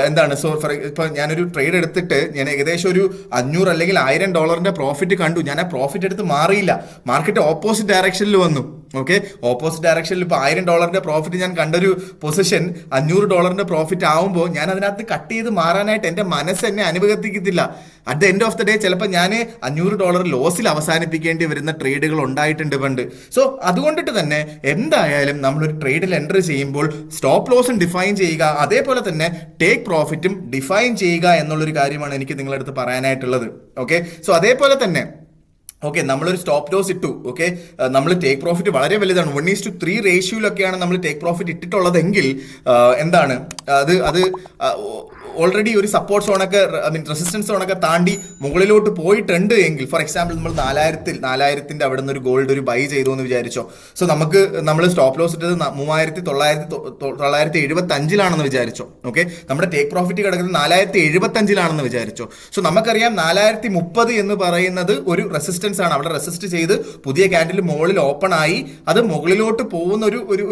എന്താണ്. സോ ഫോർ ഇപ്പൊ ഞാനൊരു ട്രേഡ് എടുത്തിട്ട് ഞാൻ ഏകദേശം ഒരു $500 അല്ലെങ്കിൽ $1000 പ്രോഫിറ്റ് കണ്ടു. ഞാൻ ആ പ്രോഫിറ്റ് എടുത്ത് മാറിയില്ല, മാർക്കറ്റ് ഓപ്പോസിറ്റ് ഡയറക്ഷനിൽ വന്നു. ഓക്കെ, ഓപ്പോസിറ്റ് ഡയറക്ഷനിൽ ഇപ്പോൾ $1000 പ്രോഫിറ്റ് ഞാൻ കണ്ടൊരു പൊസിഷൻ $500 പ്രോഫിറ്റ് ആവുമ്പോൾ ഞാൻ അതിനകത്ത് കട്ട് ചെയ്ത് മാറാനായിട്ട് എൻ്റെ മനസ്സ് എന്നെ അനുവദിക്കത്തില്ല. At the end of the day ചിലപ്പോൾ ഞാൻ $500 ലോസിൽ അവസാനിപ്പിക്കേണ്ടി വരുന്ന ട്രേഡുകൾ ഉണ്ടായിട്ടുണ്ട് പണ്ട്. സോ അതുകൊണ്ടിട്ട് തന്നെ എന്തായാലും നമ്മളൊരു ട്രേഡിൽ എൻ്റർ ചെയ്യുമ്പോൾ സ്റ്റോപ്പ് ലോസും ഡിഫൈൻ ചെയ്യുക, അതേപോലെ തന്നെ ടേക്ക് പ്രോഫിറ്റും ഡിഫൈൻ ചെയ്യുക എന്നുള്ളൊരു കാര്യമാണ് എനിക്ക് നിങ്ങളുടെ അടുത്ത് പറയാനായിട്ടുള്ളത്. ഓക്കെ, സോ അതേപോലെ തന്നെ ഓക്കെ, നമ്മളൊരു സ്റ്റോപ്പ് ലോസ് ഇട്ടു. ഓക്കെ, നമ്മൾ ടേക്ക് പ്രോഫിറ്റ് വളരെ വലുതാണ്, 1:3 റേഷ്യോയിലൊക്കെയാണ് നമ്മൾ ടേക്ക് പ്രോഫിറ്റ് ഇട്ടിട്ടുള്ളതെങ്കിൽ എന്താണ് അത് ഓൾറെഡി ഒരു സപ്പോർട്ട് സോണൊക്കെ റെസിസ്റ്റൻസ് സോണൊക്കെ താണ്ടി മുകളിലോട്ട് പോയിട്ടുണ്ട് എങ്കിൽ, ഫോർ എക്സാമ്പിൾ നമ്മൾ 4000 അവിടെ നിന്ന് ഒരു ഗോൾഡ് ഒരു ബൈ ചെയ്തു എന്ന് വിചാരിച്ചോ. സോ നമ്മൾ സ്റ്റോപ്പ് ലോസ് ഇട്ടത് 3975 വിചാരിച്ചോ. ഓക്കെ, നമ്മുടെ ടേക്ക് പ്രോഫിറ്റ് കിടക്കുന്നത് 4075 വിചാരിച്ചോ. സോ നമുക്കറിയാം 4030 എന്ന് പറയുന്നത് ഒരു റെസിസ്റ്റൻസ് ആണ്. അവിടെ റെസിസ്റ്റ് ചെയ്ത് പുതിയ ക്യാൻഡിൽ മുകളിൽ ഓപ്പൺ ആയി അത് മുകളിലോട്ട് പോകുന്ന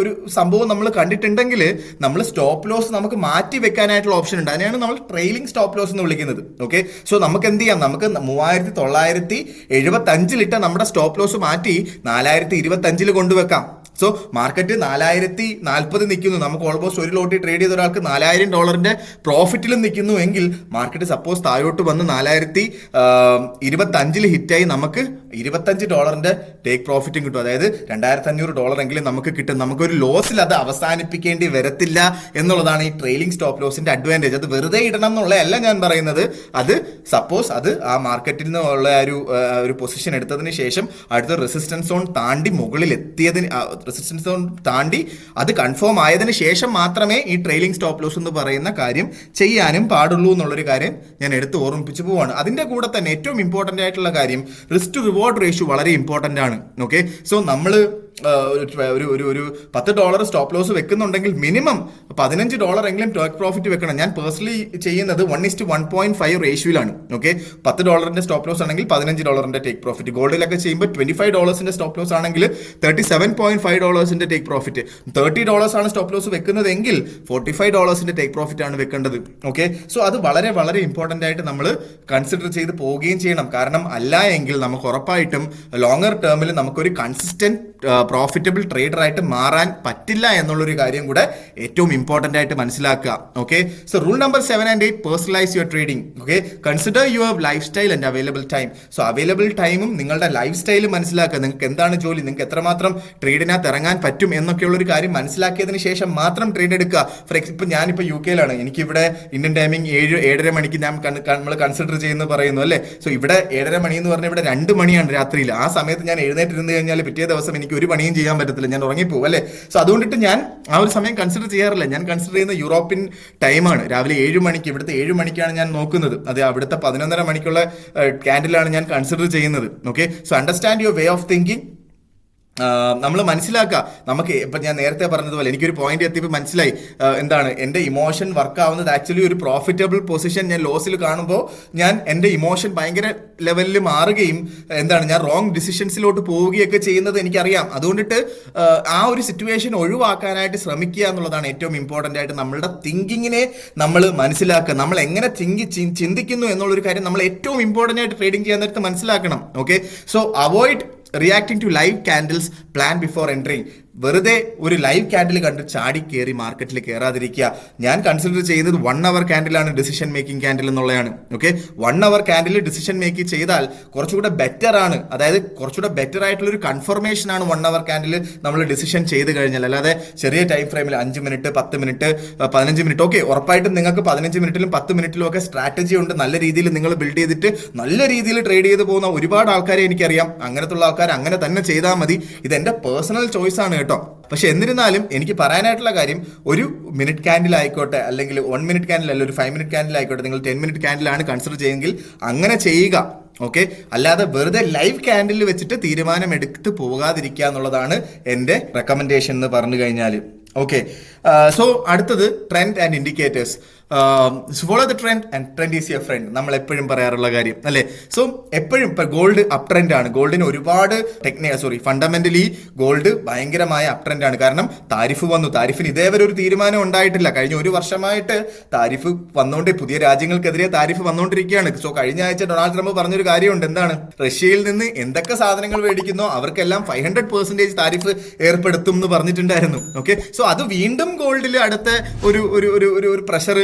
ഒരു സംഭവം നമ്മൾ കണ്ടിട്ടുണ്ടെങ്കിൽ നമ്മൾ സ്റ്റോപ്പ് ലോസ് നമുക്ക് മാറ്റി വെക്കാനായിട്ടുള്ള ഓപ്ഷൻ ഉണ്ട്. അതിനാണ് നമ്മൾ ട്രെയിലിംഗ് സ്റ്റോപ്പ് ലോസ് എന്ന് വിളിക്കുന്നത്. ഓക്കെ, സോ നമുക്ക് എന്ത് ചെയ്യാം, നമുക്ക് 3975 നമ്മുടെ സ്റ്റോപ്പ് ലോസ് മാറ്റി 4025 കൊണ്ടുവെക്കാം. സോ മാർക്കറ്റ് 4040 നിൽക്കുന്നു, നമുക്ക് ഓൾമോസ്റ്റ് ഒരു ലോട്ടി ട്രേഡ് ചെയ്ത ഒരാൾക്ക് $4000 പ്രോഫിറ്റിലും നിൽക്കുന്നു എങ്കിൽ മാർക്കറ്റ് സപ്പോസ് താഴോട്ട് വന്ന് 4025 ഹിറ്റായി നമുക്ക് $25 ടേക്ക് പ്രോഫിറ്റും കിട്ടും. അതായത് $2500 എങ്കിലും നമുക്ക് കിട്ടും. നമുക്കൊരു ലോസിൽ അത് അവസാനിപ്പിക്കേണ്ടി വരത്തില്ല എന്നുള്ളതാണ് ഈ ട്രെയിലിംഗ് സ്റ്റോപ്പ് ലോസിന്റെ അഡ്വാൻറ്റേജ്. അത് വെറുതെ ഇടണം എന്നുള്ളതല്ല ഞാൻ പറയുന്നത്. അത് സപ്പോസ് അത് ആ മാർക്കറ്റിൽ നിന്നുള്ള ഒരു പൊസിഷൻ എടുത്തതിന് ശേഷം അടുത്ത റെസിസ്റ്റൻസ് സോൺ താണ്ടി മുകളിൽ എത്തിയതിന് റെസിസ്റ്റൻസ് സോൺ താണ്ടി അത് കൺഫേം ആയതിനു ശേഷം മാത്രമേ ഈ ട്രെയിലിംഗ് സ്റ്റോപ്പ് ലോസ് എന്ന് പറയുന്ന കാര്യം ചെയ്യാനും പാടുള്ളൂ എന്നുള്ളൊരു കാര്യം ഞാൻ എടുത്ത് ഓർമ്മിപ്പിച്ചു പോവാണ്. അതിന്റെ കൂടെ തന്നെ ഏറ്റവും ഇമ്പോർട്ടന്റ് ആയിട്ടുള്ള കാര്യം റിസ്ക് ടു റിവാർഡ് റേഷ്യോ വളരെ ഇമ്പോർട്ടന്റ് ആണ്. ഓക്കെ, സോ നമ്മൾ ഒരു $10 സ്റ്റോപ്പ് ലോസ് വെക്കുന്നുണ്ടെങ്കിൽ മിനിമം $15 എങ്കിലും ടേക്ക് പ്രോഫിറ്റ് വെക്കണം. ഞാൻ പേഴ്സണലി ചെയ്യുന്നത് 1:1.5 റേഷ്യോയിലാണ്. ഓക്കെ, $10 സ്റ്റോപ്പ് ലോസ് ആണെങ്കിൽ $15 ടേക്ക് പ്രോഫിറ്റ്. ഗോൾഡിലൊക്കെ ചെയ്യുമ്പോൾ $25 സ്റ്റോപ്പ് ലോസ് ആണെങ്കിൽ $37.5 ടേക്ക് പ്രോഫിറ്റ്. $30 ആണ് സ്റ്റോപ്പ് ലോസ് വെക്കുന്നതെങ്കിൽ $45 ടേക്ക് പ്രോഫിറ്റ് ആണ് വെക്കേണ്ടത്. ഓക്കെ, സോ അത് വളരെ വളരെ ഇമ്പോർട്ടന്റ് ആയിട്ട് നമ്മൾ കൺസിഡർ ചെയ്ത് പോവുകയും ചെയ്യണം. കാരണം അല്ല എങ്കിൽ നമുക്ക് ഉറപ്പായിട്ടും ലോങ്ങർ ടേമിൽ നമുക്കൊരു കൺസിസ്റ്റന്റ് പ്രോഫിറ്റബിൾ ട്രേഡർ ആയിട്ട് മാറാൻ പറ്റില്ല എന്നുള്ളൊരു കാര്യം കൂടെ ഏറ്റവും ഇമ്പോർട്ടന്റ് ആയിട്ട് മനസ്സിലാക്കുക. Okay, so rule number 7 and 8, personalise your trading. Okay, consider your life style and available time. So available ടൈമും നിങ്ങളുടെ ലൈഫ് സ്റ്റൈലും മനസ്സിലാക്കുക. നിങ്ങൾക്ക് എന്താണ് ജോലി, നിങ്ങൾക്ക് എത്രമാത്രം ട്രേഡിനകത്ത് ഇറങ്ങാൻ പറ്റും എന്നൊക്കെയുള്ള ഒരു കാര്യം മനസ്സിലാക്കിയതിന് ശേഷം മാത്രം ട്രേഡ് എടുക്കുക. ഫോർ എക്സാമ്പിൾ ഞാനിപ്പോൾ UK യിലാണ്, എനിക്കിവിടെ ഇന്ത്യൻ ടൈമിംഗ് 7-7:30 മണിക്ക് നമ്മൾ കൺസിഡർ ചെയ്യുന്നത് പറയുന്നു അല്ലേ. സോ ഇവിടെ 7:30 മണി എന്ന് പറഞ്ഞാൽ ഇവിടെ 2 മണിയാണ് രാത്രിയിൽ. ആ സമയത്ത് ഞാൻ എഴുന്നേറ്റിരുന്ന് കഴിഞ്ഞാൽ പിറ്റേ ദിവസം എനിക്ക് ഒരു പണിയും ചെയ്യാൻ പറ്റത്തില്ല, ഞാൻ ഉറങ്ങിപ്പോവും അല്ലേ. സോ അതുകൊണ്ടിട്ട് ഞാൻ ആ ഒരു സമയം കൺസിഡർ ചെയ്യാറില്ല. ഞാൻ കൺസിഡർ ചെയ്യുന്ന യൂറോപ്യൻ ടൈമാണ്. രാവിലെ 7 മണിക്ക്, ഇവിടുത്തെ 7 മണിക്കാണ് ഞാൻ നോക്കുന്നത്. അത് അവിടുത്തെ 11:30 മണിക്കുള്ള ക്യാൻഡിലാണ് ഞാൻ കൺസിഡർ ചെയ്യുന്നത്. Okay, so understand your way of thinking. നമ്മൾ മനസ്സിലാക്കുക. നമുക്ക് ഇപ്പം ഞാൻ നേരത്തെ പറഞ്ഞതുപോലെ എനിക്കൊരു പോയിന്റ് എത്തിയപ്പോൾ മനസ്സിലായി എന്താണ് എൻ്റെ ഇമോഷൻ വർക്ക് ആവുന്നത്. ആക്ച്വലി ഒരു പ്രോഫിറ്റബിൾ പൊസിഷൻ ഞാൻ ലോസിൽ കാണുമ്പോൾ എൻ്റെ ഇമോഷൻ ഭയങ്കര ലെവലിൽ മാറുകയും ഞാൻ റോങ് ഡിസിഷൻസിലോട്ട് പോവുകയൊക്കെ ചെയ്യുന്നത് എനിക്കറിയാം. അതുകൊണ്ടിട്ട് ആ ഒരു സിറ്റുവേഷൻ ഒഴിവാക്കാനായിട്ട് ശ്രമിക്കുക എന്നുള്ളതാണ് ഏറ്റവും ഇമ്പോർട്ടൻ്റ് ആയിട്ട്. നമ്മളുടെ തിങ്കിങ്ങിനെ നമ്മൾ മനസ്സിലാക്കുക. നമ്മൾ എങ്ങനെ ചിന്തിക്കുന്നു എന്നുള്ളൊരു കാര്യം നമ്മൾ ഏറ്റവും ഇമ്പോർട്ടൻ്റ് ആയിട്ട് ട്രേഡിംഗ് ചെയ്യാൻ നേരത്ത് മനസ്സിലാക്കണം. Okay, so avoid reacting to live candles, plan before entering. വെറുതെ ഒരു ലൈവ് ക്യാൻഡിൽ കണ്ട് ചാടി കയറി മാർക്കറ്റിൽ കയറാതിരിക്കുക. ഞാൻ കൺസിഡർ ചെയ്യുന്നത് 1 hour ക്യാൻഡിലാണ് ഡിസിഷൻ മേക്കിംഗ് ക്യാൻഡിൽ എന്നുള്ളതാണ്. Okay, 1 hour candle decision making ചെയ്താൽ കുറച്ചുകൂടെ ബെറ്റർ ആണ്. അതായത് കുറച്ചുകൂടെ ബെറ്റർ ആയിട്ടുള്ള ഒരു കൺഫർമേഷൻ ആണ് 1 hour ക്യാൻഡിൽ നമ്മൾ ഡിസിഷൻ ചെയ്ത് കഴിഞ്ഞാൽ. അല്ലാതെ ചെറിയ ടൈം ഫ്രെയിമിൽ 5 മിനിറ്റ് 10 മിനിറ്റ് 15 മിനിറ്റ് ഓക്കെ, ഉറപ്പായിട്ടും നിങ്ങൾക്ക് 15 മിനിറ്റിലും 10 മിനിറ്റിലും ഒക്കെ സ്ട്രാറ്റജി ഉണ്ട്. നല്ല രീതിയിൽ നിങ്ങൾ ബിൽഡ് ചെയ്തിട്ട് നല്ല രീതിയിൽ ട്രേഡ് ചെയ്ത് പോകുന്ന ഒരുപാട് ആൾക്കാരെ എനിക്കറിയാം. അങ്ങനത്തുള്ള ആൾക്കാർ അങ്ങനെ തന്നെ ചെയ്താൽ മതി. ഇത് എൻ്റെ പേഴ്സണൽ ചോയ്സ് ആണ് കേട്ടോ. പക്ഷെ എന്നിരുന്നാലും എനിക്ക് പറയാനായിട്ടുള്ള കാര്യം, ഒരു മിനിറ്റ് ക്യാൻഡിൽ ആയിക്കോട്ടെ, അല്ലെങ്കിൽ 1 minute ക്യാൻഡിൽ, അല്ലെങ്കിൽ ഒരു 5 minute ക്യാൻഡിൽ ആയിക്കോട്ടെ, നിങ്ങൾ 10 minute ക്യാൻഡിലാണ് കൺസിഡർ ചെയ്യുമെങ്കിൽ അങ്ങനെ ചെയ്യുക. ഓക്കെ, അല്ലാതെ വെറുതെ ലൈവ് ക്യാൻഡിൽ വെച്ചിട്ട് തീരുമാനം എടുത്ത് പോകാതിരിക്കുക എന്നുള്ളതാണ് എൻ്റെ റെക്കമെൻഡേഷൻ എന്ന് പറഞ്ഞു കഴിഞ്ഞാൽ. ഓക്കെ, സോ അടുത്തത് trend and indicators. Follow the trend and trend is your friend, നമ്മൾ എപ്പോഴും പറയാറുള്ള കാര്യം അല്ലേ. സോ എപ്പോഴും ഇപ്പൊ ഗോൾഡ് അപ് ട്രെൻഡ് ആണ്, ഗോൾഡിന് ഒരുപാട് ഫണ്ടമെന്റലി ഗോൾഡ് ഭയങ്കരമായ അപ് ട്രെൻഡ് ആണ്. കാരണം താരിഫ് വന്നു, താരിഫിന് ഇതേവരെ ഒരു തീരുമാനം ഉണ്ടായിട്ടില്ല. കഴിഞ്ഞ ഒരു വർഷമായിട്ട് താരിഫ് വന്നുകൊണ്ട് പുതിയ രാജ്യങ്ങൾക്കെതിരെ താരിഫ് വന്നുകൊണ്ടിരിക്കുകയാണ്. സോ കഴിഞ്ഞ ആഴ്ച ഡൊണാൾഡ് ട്രംപ് പറഞ്ഞൊരു കാര്യമുണ്ട്, എന്താണ്, റഷ്യയിൽ നിന്ന് എന്തൊക്കെ സാധനങ്ങൾ മേടിക്കുന്നോ അവർക്കെല്ലാം 500% താരിഫ് ഏർപ്പെടുത്തും എന്ന് പറഞ്ഞിട്ടുണ്ടായിരുന്നു. ഓക്കെ, സോ അത് വീണ്ടും ഗോൾഡിൽ അടുത്ത ഒരു പ്രഷർ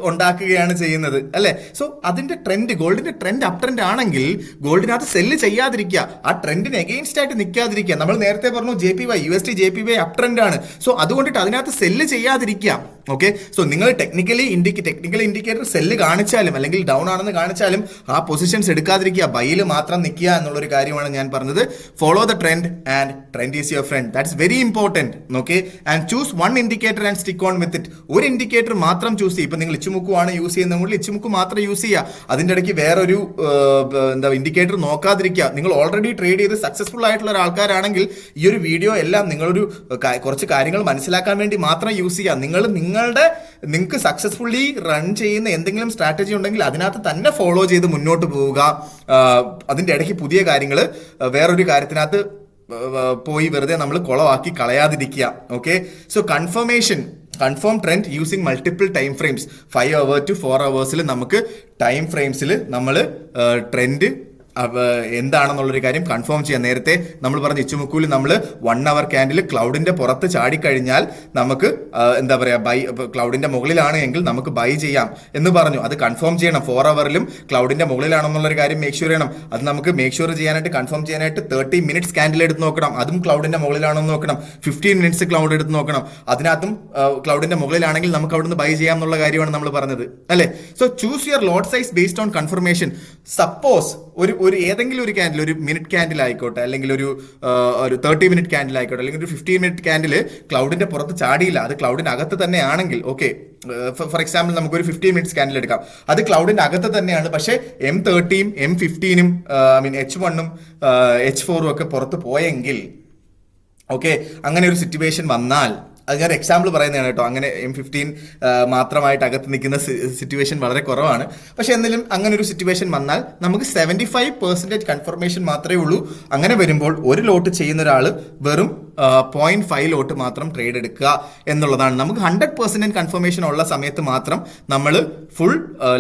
ഉണ്ടാക്കുകയാണ് ചെയ്യുന്നത് അല്ലെ. സോ അതിന്റെ ട്രെൻഡ്, ഗോൾഡിന്റെ ട്രെൻഡ് അപ് ട്രെൻഡ് ആണെങ്കിൽ ഗോൾഡിനകത്ത് സെല്ല് ചെയ്യാതിരിക്കുക, ആ ട്രെൻഡിന് എഗെയിൻസ്റ്റ് ആയിട്ട് നിൽക്കാതിരിക്കുക. നമ്മൾ നേരത്തെ പറഞ്ഞു JPY USD JPY up trend ആണ്. സോ അതുകൊണ്ടിട്ട് അതിനകത്ത് സെല്ല് ചെയ്യാതിരിക്കുക. ഓക്കെ, സോ നിങ്ങൾ ടെക്നിക്കൽ ഇൻഡിക്കേറ്റർ സെല്ല് കാണിച്ചാലും അല്ലെങ്കിൽ ഡൗൺ ആണെന്ന് കാണിച്ചാലും ആ പൊസിഷൻസ് എടുക്കാതിരിക്കുക, ബൈയിൽ മാത്രം നിൽക്കുക എന്നുള്ളൊരു കാര്യമാണ് ഞാൻ പറഞ്ഞത്. Follow the trend and trend is your friend, that's very important. Okay, and choose one indicator and stick on with it. ഒരു ഇൻഡിക്കേറ്റർ മാത്രം ചൂസ് ചെയ്യുക. ഇപ്പൊ നിങ്ങൾ ഇച്ചുമുക്കുമാണ് യൂസ് ചെയ്യുന്നതെങ്കിൽ ഇച്ചുമുക്ക് മാത്രം യൂസ് ചെയ്യുക. അതിന്റെ ഇടയ്ക്ക് വേറൊരു ഇൻഡിക്കേറ്റർ നോക്കാതിരിക്കുക. നിങ്ങൾ ഓൾറെഡി ട്രേഡ് ചെയ്ത് സക്സസ്ഫുൾ ആയിട്ടുള്ള ആൾക്കാരാണെങ്കിൽ ഈ ഒരു വീഡിയോ എല്ലാം നിങ്ങളൊരു കുറച്ച് കാര്യങ്ങൾ മനസ്സിലാക്കാൻ വേണ്ടി മാത്രം യൂസ് ചെയ്യുക. നിങ്ങൾക്ക് സക്സസ്ഫുള്ളി റൺ ചെയ്യുന്ന എന്തെങ്കിലും സ്ട്രാറ്റജി ഉണ്ടെങ്കിൽ അതിനകത്ത് തന്നെ ഫോളോ ചെയ്ത് മുന്നോട്ട് പോവുക. അതിന്റെ ഇടയ്ക്ക് പുതിയ കാര്യങ്ങൾ വേറൊരു കാര്യത്തിനകത്ത് പോയി വെറുതെ നമ്മൾ കുളമാക്കി കളയാതിരിക്കുക. Okay, so confirm trend using multiple time frames. 5 hours to 4 hours നമുക്ക് ടൈം ഫ്രെയിംസിൽ നമ്മൾ ട്രെൻഡ് എന്താണെന്നുള്ളൊരു കാര്യം കൺഫേം ചെയ്യാം. നേരത്തെ നമ്മൾ പറഞ്ഞ ഇച്ചുമുക്കൂല് നമ്മൾ 1 hour ക്യാൻഡിൽ ക്ലൗഡിന്റെ പുറത്ത് ചാടിക്കഴിഞ്ഞാൽ നമുക്ക് എന്താ പറയാ, ബൈ ക്ലൗഡിന്റെ മുകളിലാണ് എങ്കിൽ നമുക്ക് ബൈ ചെയ്യാം എന്ന് പറഞ്ഞു. അത് കൺഫേം ചെയ്യണം. 4 hourലും ക്ലൗഡിന്റെ മുകളിലാണെന്നുള്ളൊരു കാര്യം മേക്ക് ഷുവർ ചെയ്യണം. അത് നമുക്ക് മേക്ക് ഷുവർ ചെയ്യാനായിട്ട് കൺഫേം ചെയ്യാനായിട്ട് 30 minutes ക്യാൻഡിൽ എടുത്ത് നോക്കണം, അതും ക്ലൗഡിന്റെ മുകളിലാണോ എന്ന് നോക്കണം. 15 minutes ക്ലൗഡ് എടുത്ത് നോക്കണം, അതിനകത്തും ക്ലൗഡിന്റെ മുകളിലാണെങ്കിൽ നമുക്ക് അവിടുന്ന് ബൈ ചെയ്യാം എന്നുള്ള കാര്യമാണ് നമ്മൾ പറഞ്ഞത് അല്ലെ. So choose your lot size based on confirmation. Suppose ഒരു ഏതെങ്കിലും ഒരു ക്യാൻഡിൽ, ഒരു മിനിറ്റ് ക്യാൻഡിൽ ആയിക്കോട്ടെ, അല്ലെങ്കിൽ ഒരു 30 minute ക്യാൻഡിൽ ആയിക്കോട്ടെ, അല്ലെങ്കിൽ ഒരു 15 minute ക്യാൻഡിൽ ക്ലൗഡിന്റെ പുറത്ത് ചാടിയില്ല, അത് ക്ലൗഡിന്റെ അകത്ത് തന്നെ ആണെങ്കിൽ ഓക്കെ. ഫോർ എക്സാമ്പിൾ നമുക്കൊരു 15 minutes ക്യാൻഡിൽ എടുക്കാം, അത് ക്ലൗഡിന്റെ അകത്ത് തന്നെയാണ്, പക്ഷേ M30 M15 H1 H4 ഒക്കെ പുറത്ത് പോയെങ്കിൽ ഓക്കെ, അങ്ങനെ ഒരു സിറ്റുവേഷൻ വന്നാൽ, അത് ഞാൻ എക്സാമ്പിൾ പറയുന്നതാണ് കേട്ടോ, അങ്ങനെ M15 മാത്രമായിട്ട് അകത്ത് നിൽക്കുന്ന സിറ്റുവേഷൻ വളരെ കുറവാണ്. പക്ഷെ എന്നാലും അങ്ങനെ ഒരു സിറ്റുവേഷൻ വന്നാൽ നമുക്ക് 75% കൺഫർമേഷൻ മാത്രമേ ഉള്ളൂ. അങ്ങനെ വരുമ്പോൾ ഒരു ലോട്ട് ചെയ്യുന്ന ഒരാൾ വെറും 0.5 ലോട്ട് മാത്രം ട്രേഡ് എടുക്കുക എന്നുള്ളതാണ്. നമുക്ക് 100% കൺഫർമേഷൻ ഉള്ള സമയത്ത് മാത്രം നമ്മൾ ഫുൾ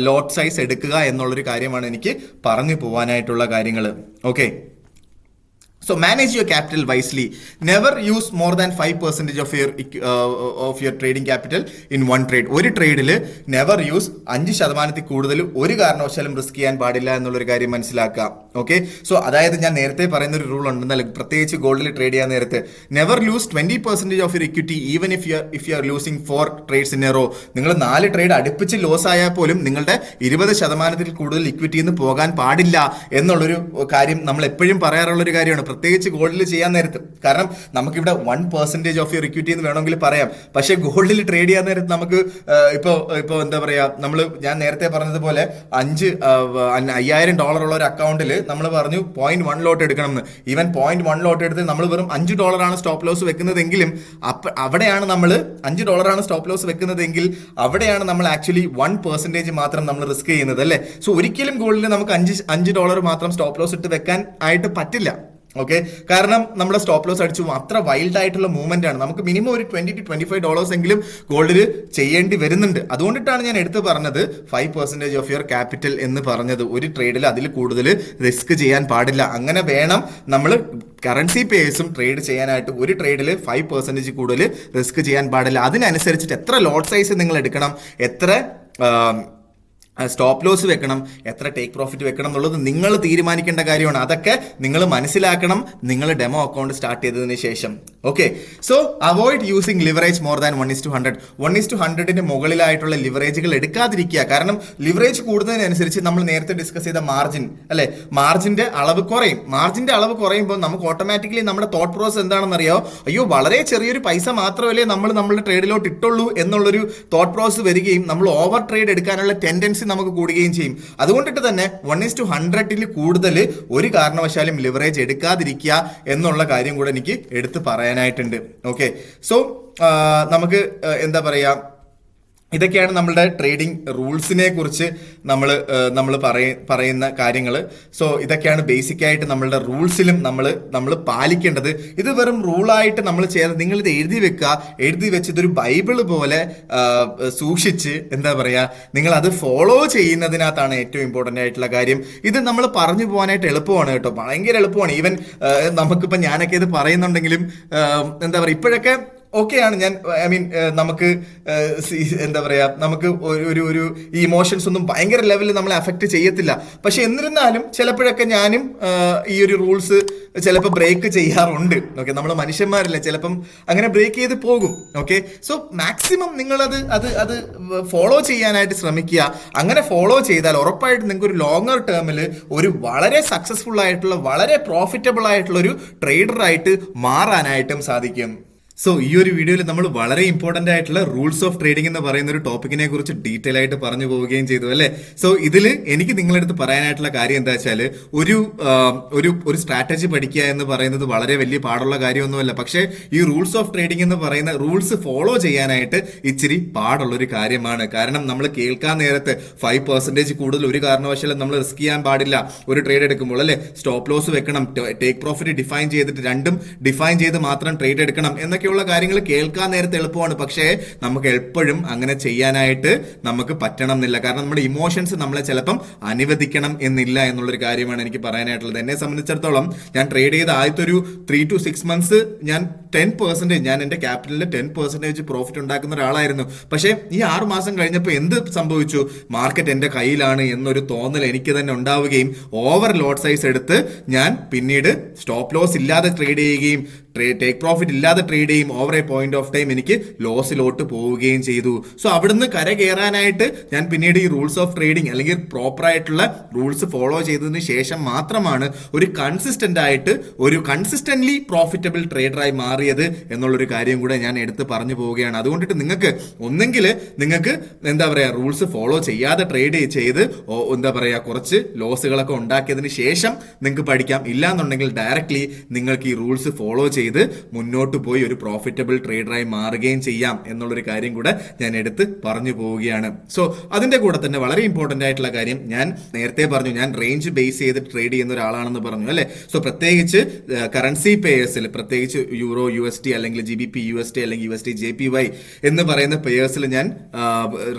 ലോട്ട് സൈസ് എടുക്കുക എന്നുള്ളൊരു കാര്യമാണ് എനിക്ക് പറഞ്ഞു പോകാനായിട്ടുള്ള കാര്യങ്ങൾ. Okay, so manage your capital wisely. Never use more than 5% of your trading capital in one trade. ഒരു ട്രേഡിൽ നെവർ യൂസ് 5% കൂടുതൽ ഒരു കാരണവശാലും റിസ്ക് ചെയ്യാൻ പാടില്ല എന്നുള്ളൊരു കാര്യം മനസ്സിലാക്കുക. ഓക്കെ, സോ അതായത് ഞാൻ നേരത്തെ പറയുന്ന ഒരു റൂൾ ഉണ്ടെന്നല്ല, പ്രത്യേകിച്ച് ഗോൾഡിൽ ട്രേഡ് ചെയ്യാൻ നേരത്ത് never loose 20% of your equity even if you are losing 4 trades in a row. നിങ്ങൾ 4 ട്രേഡ് അടുപ്പിച്ച് ലോസ് ആയാൽ പോലും നിങ്ങളുടെ 20% കൂടുതൽ ഇക്വിറ്റിയിൽ നിന്ന് പോകാൻ പാടില്ല എന്നുള്ളൊരു കാര്യം നമ്മൾ എപ്പോഴും പറയാറുള്ളൊരു കാര്യമാണ്, പ്രത്യേകിച്ച് ഗോൾഡിൽ ചെയ്യാൻ നേരത്ത്. കാരണം നമുക്കിവിടെ 1% ഓഫ് യുവർ ഇക്വിറ്റി എന്ന് വേണമെങ്കിൽ പറയാം, പക്ഷേ ഗോൾഡിൽ ട്രേഡ് ചെയ്യാൻ നേരത്ത് നമുക്ക് ഇപ്പോൾ എന്താ പറയാ, ഞാൻ നേരത്തെ പറഞ്ഞതുപോലെ $5,000 ഉള്ള ഒരു അക്കൗണ്ടിൽ നമ്മൾ പറഞ്ഞു 0.1 ലോട്ട് എടുക്കണം എന്ന്. ഈവൻ 0.1 ലോട്ട് എടുത്ത് നമ്മൾ വെറും $5 സ്റ്റോപ്പ് ലോസ് വെക്കുന്നതെങ്കിലും അവിടെയാണ് നമ്മൾ $5 സ്റ്റോപ്പ് ലോസ് വെക്കുന്നതെങ്കിൽ അവിടെയാണ് നമ്മൾ ആക്ച്വലി 1% മാത്രം നമ്മൾ റിസ്ക് ചെയ്യുന്നത് അല്ലേ. സോ ഒരിക്കലും ഗോൾഡിൽ നമുക്ക് $5 മാത്രം സ്റ്റോപ്പ് ലോസ് ഇട്ട് വെക്കാൻ ആയിട്ട് പറ്റില്ല. ഓക്കെ, കാരണം നമ്മുടെ സ്റ്റോപ്പ് ലോസ് അടിച്ചു അത്ര വൈൽഡ് ആയിട്ടുള്ള മൂവ്മെന്റ് ആണ്. നമുക്ക് മിനിമം ഒരു $20 to $25 എങ്കിലും ഗോൾഡിൽ ചെയ്യേണ്ടി വരുന്നുണ്ട്. അതുകൊണ്ടിട്ടാണ് ഞാൻ എടുത്ത് പറഞ്ഞത് 5% ഓഫ് യുവർ ക്യാപിറ്റൽ എന്ന് പറഞ്ഞത്. ഒരു ട്രേഡിൽ അതിൽ കൂടുതൽ റിസ്ക് ചെയ്യാൻ പാടില്ല. അങ്ങനെ വേണം നമ്മൾ കറൻസി പേഴ്സും ട്രേഡ് ചെയ്യാനായിട്ട്. ഒരു ട്രേഡിൽ 5% കൂടുതൽ റിസ്ക് ചെയ്യാൻ പാടില്ല. അതിനനുസരിച്ചിട്ട് എത്ര ലോട്ട് സൈസ് നിങ്ങൾ എടുക്കണം, എത്ര സ്റ്റോപ്പ് ലോസ് വെക്കണം, എത്ര ടേക്ക് പ്രോഫിറ്റ് വെക്കണം എന്നുള്ളത് നിങ്ങൾ തീരുമാനിക്കേണ്ട കാര്യമാണ്. അതൊക്കെ നിങ്ങൾ മനസ്സിലാക്കണം നിങ്ങൾ ഡെമോ അക്കൗണ്ട് സ്റ്റാർട്ട് ചെയ്തതിന് ശേഷം. Okay, so avoid using leverage more than 1:100. 1:100ന്റെ മുകളിലായിട്ടുള്ള ലിവറേജുകൾ എടുക്കാതിരിക്കുക. കാരണം ലിവറേജ് കൂടുന്നതിനനുസരിച്ച് നമ്മൾ നേരത്തെ ഡിസ്കസ് ചെയ്ത മാർജിൻ അല്ലെ, മാർജിന്റെ അളവ് കുറയും. മാർജിന്റെ അളവ് കുറയുമ്പോൾ നമുക്ക് ഓട്ടോമാറ്റിക്കലി നമ്മുടെ തോട്ട് പ്രോസസ് എന്താണെന്ന് അറിയാമോ? അയ്യോ, വളരെ ചെറിയൊരു പൈസ മാത്രമല്ലേ നമ്മൾ നമ്മളുടെ ട്രേഡിലോട്ട് ഇട്ടുള്ളൂ എന്നുള്ളൊരു തോട്ട് പ്രോസസ് വരികയും നമ്മൾ ഓവർ ട്രേഡ് എടുക്കാനുള്ള ടെൻഡൻസി നമുക്ക് കൂടുകയും ചെയ്യും. അതുകൊണ്ടിട്ട് തന്നെ 1:100 കൂടുതൽ ഒരു കാരണവശാലും ലിവറേജ് എടുക്കാതിരിക്കുക എന്നുള്ള കാര്യം കൂടെ എനിക്ക് എടുത്ത് പറയാനായിട്ടുണ്ട്. ഓക്കെ, സോ നമുക്ക് എന്താ പറയാ, ഇതൊക്കെയാണ് നമ്മളുടെ ട്രേഡിംഗ് റൂൾസിനെ കുറിച്ച് നമ്മൾ പറയുന്ന കാര്യങ്ങൾ. സോ ഇതൊക്കെയാണ് ബേസിക് ആയിട്ട് നമ്മളുടെ റൂൾസിലും നമ്മൾ പാലിക്കേണ്ടത്. ഇത് വെറും റൂളായിട്ട് നമ്മൾ ചെയ്ത് നിങ്ങളിത് എഴുതി വെക്കുക. എഴുതി വെച്ച് ഇതൊരു ബൈബിള് പോലെ സൂക്ഷിച്ച് എന്താ പറയുക, നിങ്ങൾ അത് ഫോളോ ചെയ്യുന്നതിനകത്താണ് ഏറ്റവും ഇമ്പോർട്ടൻ്റ് ആയിട്ടുള്ള കാര്യം. ഇത് നമ്മൾ പറഞ്ഞു പോകാനായിട്ട് എളുപ്പമാണ് കേട്ടോ, ഭയങ്കര എളുപ്പമാണ്. ഈവൻ നമുക്കിപ്പോൾ ഞാനൊക്കെ ഇത് പറയുന്നുണ്ടെങ്കിലും എന്താ പറയുക, ഇപ്പോഴൊക്കെ ഓക്കെയാണ് ഞാൻ, ഐ മീൻ നമുക്ക് എന്താ പറയാ, നമുക്ക് ഒരു ഈ ഇമോഷൻസ് ഒന്നും ഭയങ്കര ലെവലിൽ നമ്മളെ അഫക്റ്റ് ചെയ്യത്തില്ല. പക്ഷെ എന്നിരുന്നാലും ചിലപ്പോഴൊക്കെ ഞാനും ഈ ഒരു റൂൾസ് ചിലപ്പോൾ ബ്രേക്ക് ചെയ്യാറുണ്ട്. ഓക്കെ, നമ്മൾ മനുഷ്യന്മാരല്ലേ, ചിലപ്പം അങ്ങനെ ബ്രേക്ക് ചെയ്ത് പോകും. ഓക്കെ, സോ മാക്സിമം നിങ്ങളത് അത് ഫോളോ ചെയ്യാനായിട്ട് ശ്രമിക്കുക. അങ്ങനെ ഫോളോ ചെയ്താൽ ഉറപ്പായിട്ട് നിങ്ങൾക്ക് ഒരു ലോങ്ങർ ടേമിൽ ഒരു വളരെ സക്സസ്ഫുൾ ആയിട്ടുള്ള, വളരെ പ്രോഫിറ്റബിൾ ആയിട്ടുള്ള ഒരു ട്രേഡറായിട്ട് മാറാനായിട്ടും സാധിക്കും. സോ ഈ ഒരു വീഡിയോയിൽ നമ്മൾ വളരെ ഇമ്പോർട്ടന്റ് ആയിട്ടുള്ള റൂൾസ് ഓഫ് ട്രേഡിംഗ് എന്ന് പറയുന്ന ഒരു ടോപ്പിക്കിനെ കുറിച്ച് ഡീറ്റെയിൽ ആയിട്ട് പറഞ്ഞു പോവുകയും ചെയ്തു അല്ലേ. സോ ഇതിൽ എനിക്ക് നിങ്ങളുടെ അടുത്ത് പറയാനായിട്ടുള്ള കാര്യം എന്താ വെച്ചാൽ, ഒരു സ്ട്രാറ്റജി പഠിക്കുക എന്ന് പറയുന്നത് വളരെ വലിയ പാടുള്ള കാര്യമൊന്നുമല്ല. പക്ഷേ ഈ റൂൾസ് ഓഫ് ട്രേഡിംഗ് എന്ന് പറയുന്ന റൂൾസ് ഫോളോ ചെയ്യാനായിട്ട് ഇച്ചിരി പാടുള്ള ഒരു കാര്യമാണ്. കാരണം നമ്മൾ കേൾക്കാൻ നേരത്ത് 5% കൂടുതൽ ഒരു കാരണവശാലും നമ്മൾ റിസ്ക് ചെയ്യാൻ പാടില്ല ഒരു ട്രേഡ് എടുക്കുമ്പോൾ അല്ലെ. സ്റ്റോപ്പ് ലോസ് വെക്കണം, ടേക്ക് പ്രോഫിറ്റ് ഡിഫൈൻ ചെയ്തിട്ട് രണ്ടും ഡിഫൈൻ ചെയ്ത് മാത്രം ട്രേഡ് എടുക്കണം എന്നൊക്കെയുള്ള കാര്യങ്ങൾ കേൾക്കാൻ നേരത്തെ എളുപ്പമാണ്. പക്ഷേ നമുക്ക് എപ്പോഴും അങ്ങനെ ചെയ്യാനായിട്ട് നമുക്ക് പറ്റണം എന്നില്ല. കാരണം നമ്മുടെ ഇമോഷൻസ് നമ്മളെ ചിലപ്പം അനുവദിക്കണം എന്നില്ല എന്നുള്ളൊരു കാര്യമാണ് എനിക്ക് പറയാനായിട്ടുള്ളത്. എന്നെ സംബന്ധിച്ചിടത്തോളം ഞാൻ ട്രേഡ് ചെയ്ത ആദ്യത്തെ ഒരു 3 to 6 months ഞാൻ 10% ഞാൻ എന്റെ ക്യാപിറ്റലിൽ 10% പ്രോഫിറ്റ് ഉണ്ടാക്കുന്ന ഒരാളായിരുന്നു. പക്ഷേ ഈ 6 മാസം കഴിഞ്ഞപ്പോൾ എന്ത് സംഭവിച്ചു? മാർക്കറ്റ് എന്റെ കയ്യിലാണ് എന്നൊരു തോന്നൽ എനിക്ക് തന്നെ ഉണ്ടാവുകയും ഓവർ ലോട്ട് സൈസ് എടുത്ത് ഞാൻ പിന്നീട് സ്റ്റോപ്പ് ലോസ് ഇല്ലാതെ ട്രേഡ് ചെയ്യുകയും ടേക്ക് പ്രോഫിറ്റ് ഇല്ലാതെ ട്രേഡ് ചെയ്യും. Over A point of time എനിക്ക് ലോസിലോട്ട് പോവുകയും ചെയ്തു. സോ അവിടുന്ന് കര കയറാനായിട്ട് ഞാൻ പിന്നീട് ഈ റൂൾസ് ഓഫ് ട്രേഡിംഗ് അല്ലെങ്കിൽ പ്രോപ്പർ ആയിട്ടുള്ള റൂൾസ് ഫോളോ ചെയ്തതിന് ശേഷം മാത്രമാണ് ഒരു കൺസിസ്റ്റന്റ്ലി പ്രോഫിറ്റബിൾ ട്രേഡറായി മാറിയത് എന്നുള്ളൊരു കാര്യം കൂടെ ഞാൻ എടുത്ത് പറഞ്ഞു പോവുകയാണ്. അതുകൊണ്ടിട്ട് നിങ്ങൾക്ക് ഒന്നെങ്കിൽ നിങ്ങൾക്ക് എന്താ പറയാ, റൂൾസ് ഫോളോ ചെയ്യാതെ ട്രേഡ് ചെയ്ത് എന്താ പറയാ കുറച്ച് ലോസുകളൊക്കെ ഉണ്ടാക്കിയതിന് ശേഷം നിങ്ങൾക്ക് പഠിക്കാം. ഇല്ലാന്നുണ്ടെങ്കിൽ ഡയറക്ട്ലി നിങ്ങൾക്ക് ഈ റൂൾസ് ഫോളോ ചെയ്ത് മുന്നോട്ട് പോയി ഒരു പ്രോഫിറ്റബിൾ ട്രേഡറായി മാറുകയും ചെയ്യാം എന്നുള്ളൊരു കാര്യം കൂടെ ഞാൻ എടുത്ത് പറഞ്ഞു പോവുകയാണ്. സോ അതിന്റെ കൂടെ തന്നെ വളരെ ഇമ്പോർട്ടന്റ് ആയിട്ടുള്ള കാര്യം, ഞാൻ നേരത്തെ പറഞ്ഞു ഞാൻ റേഞ്ച് ബേസ് ചെയ്ത് ട്രേഡ് ചെയ്യുന്ന ഒരാളാണെന്ന് പറഞ്ഞു അല്ലെ. സോ പ്രത്യേകിച്ച് കറൻസി പെയേഴ്സിൽ, പ്രത്യേകിച്ച് യൂറോ USD അല്ലെങ്കിൽ GBP USD അല്ലെങ്കിൽ USD JPY എന്ന് പറയുന്ന പെയേഴ്സിൽ ഞാൻ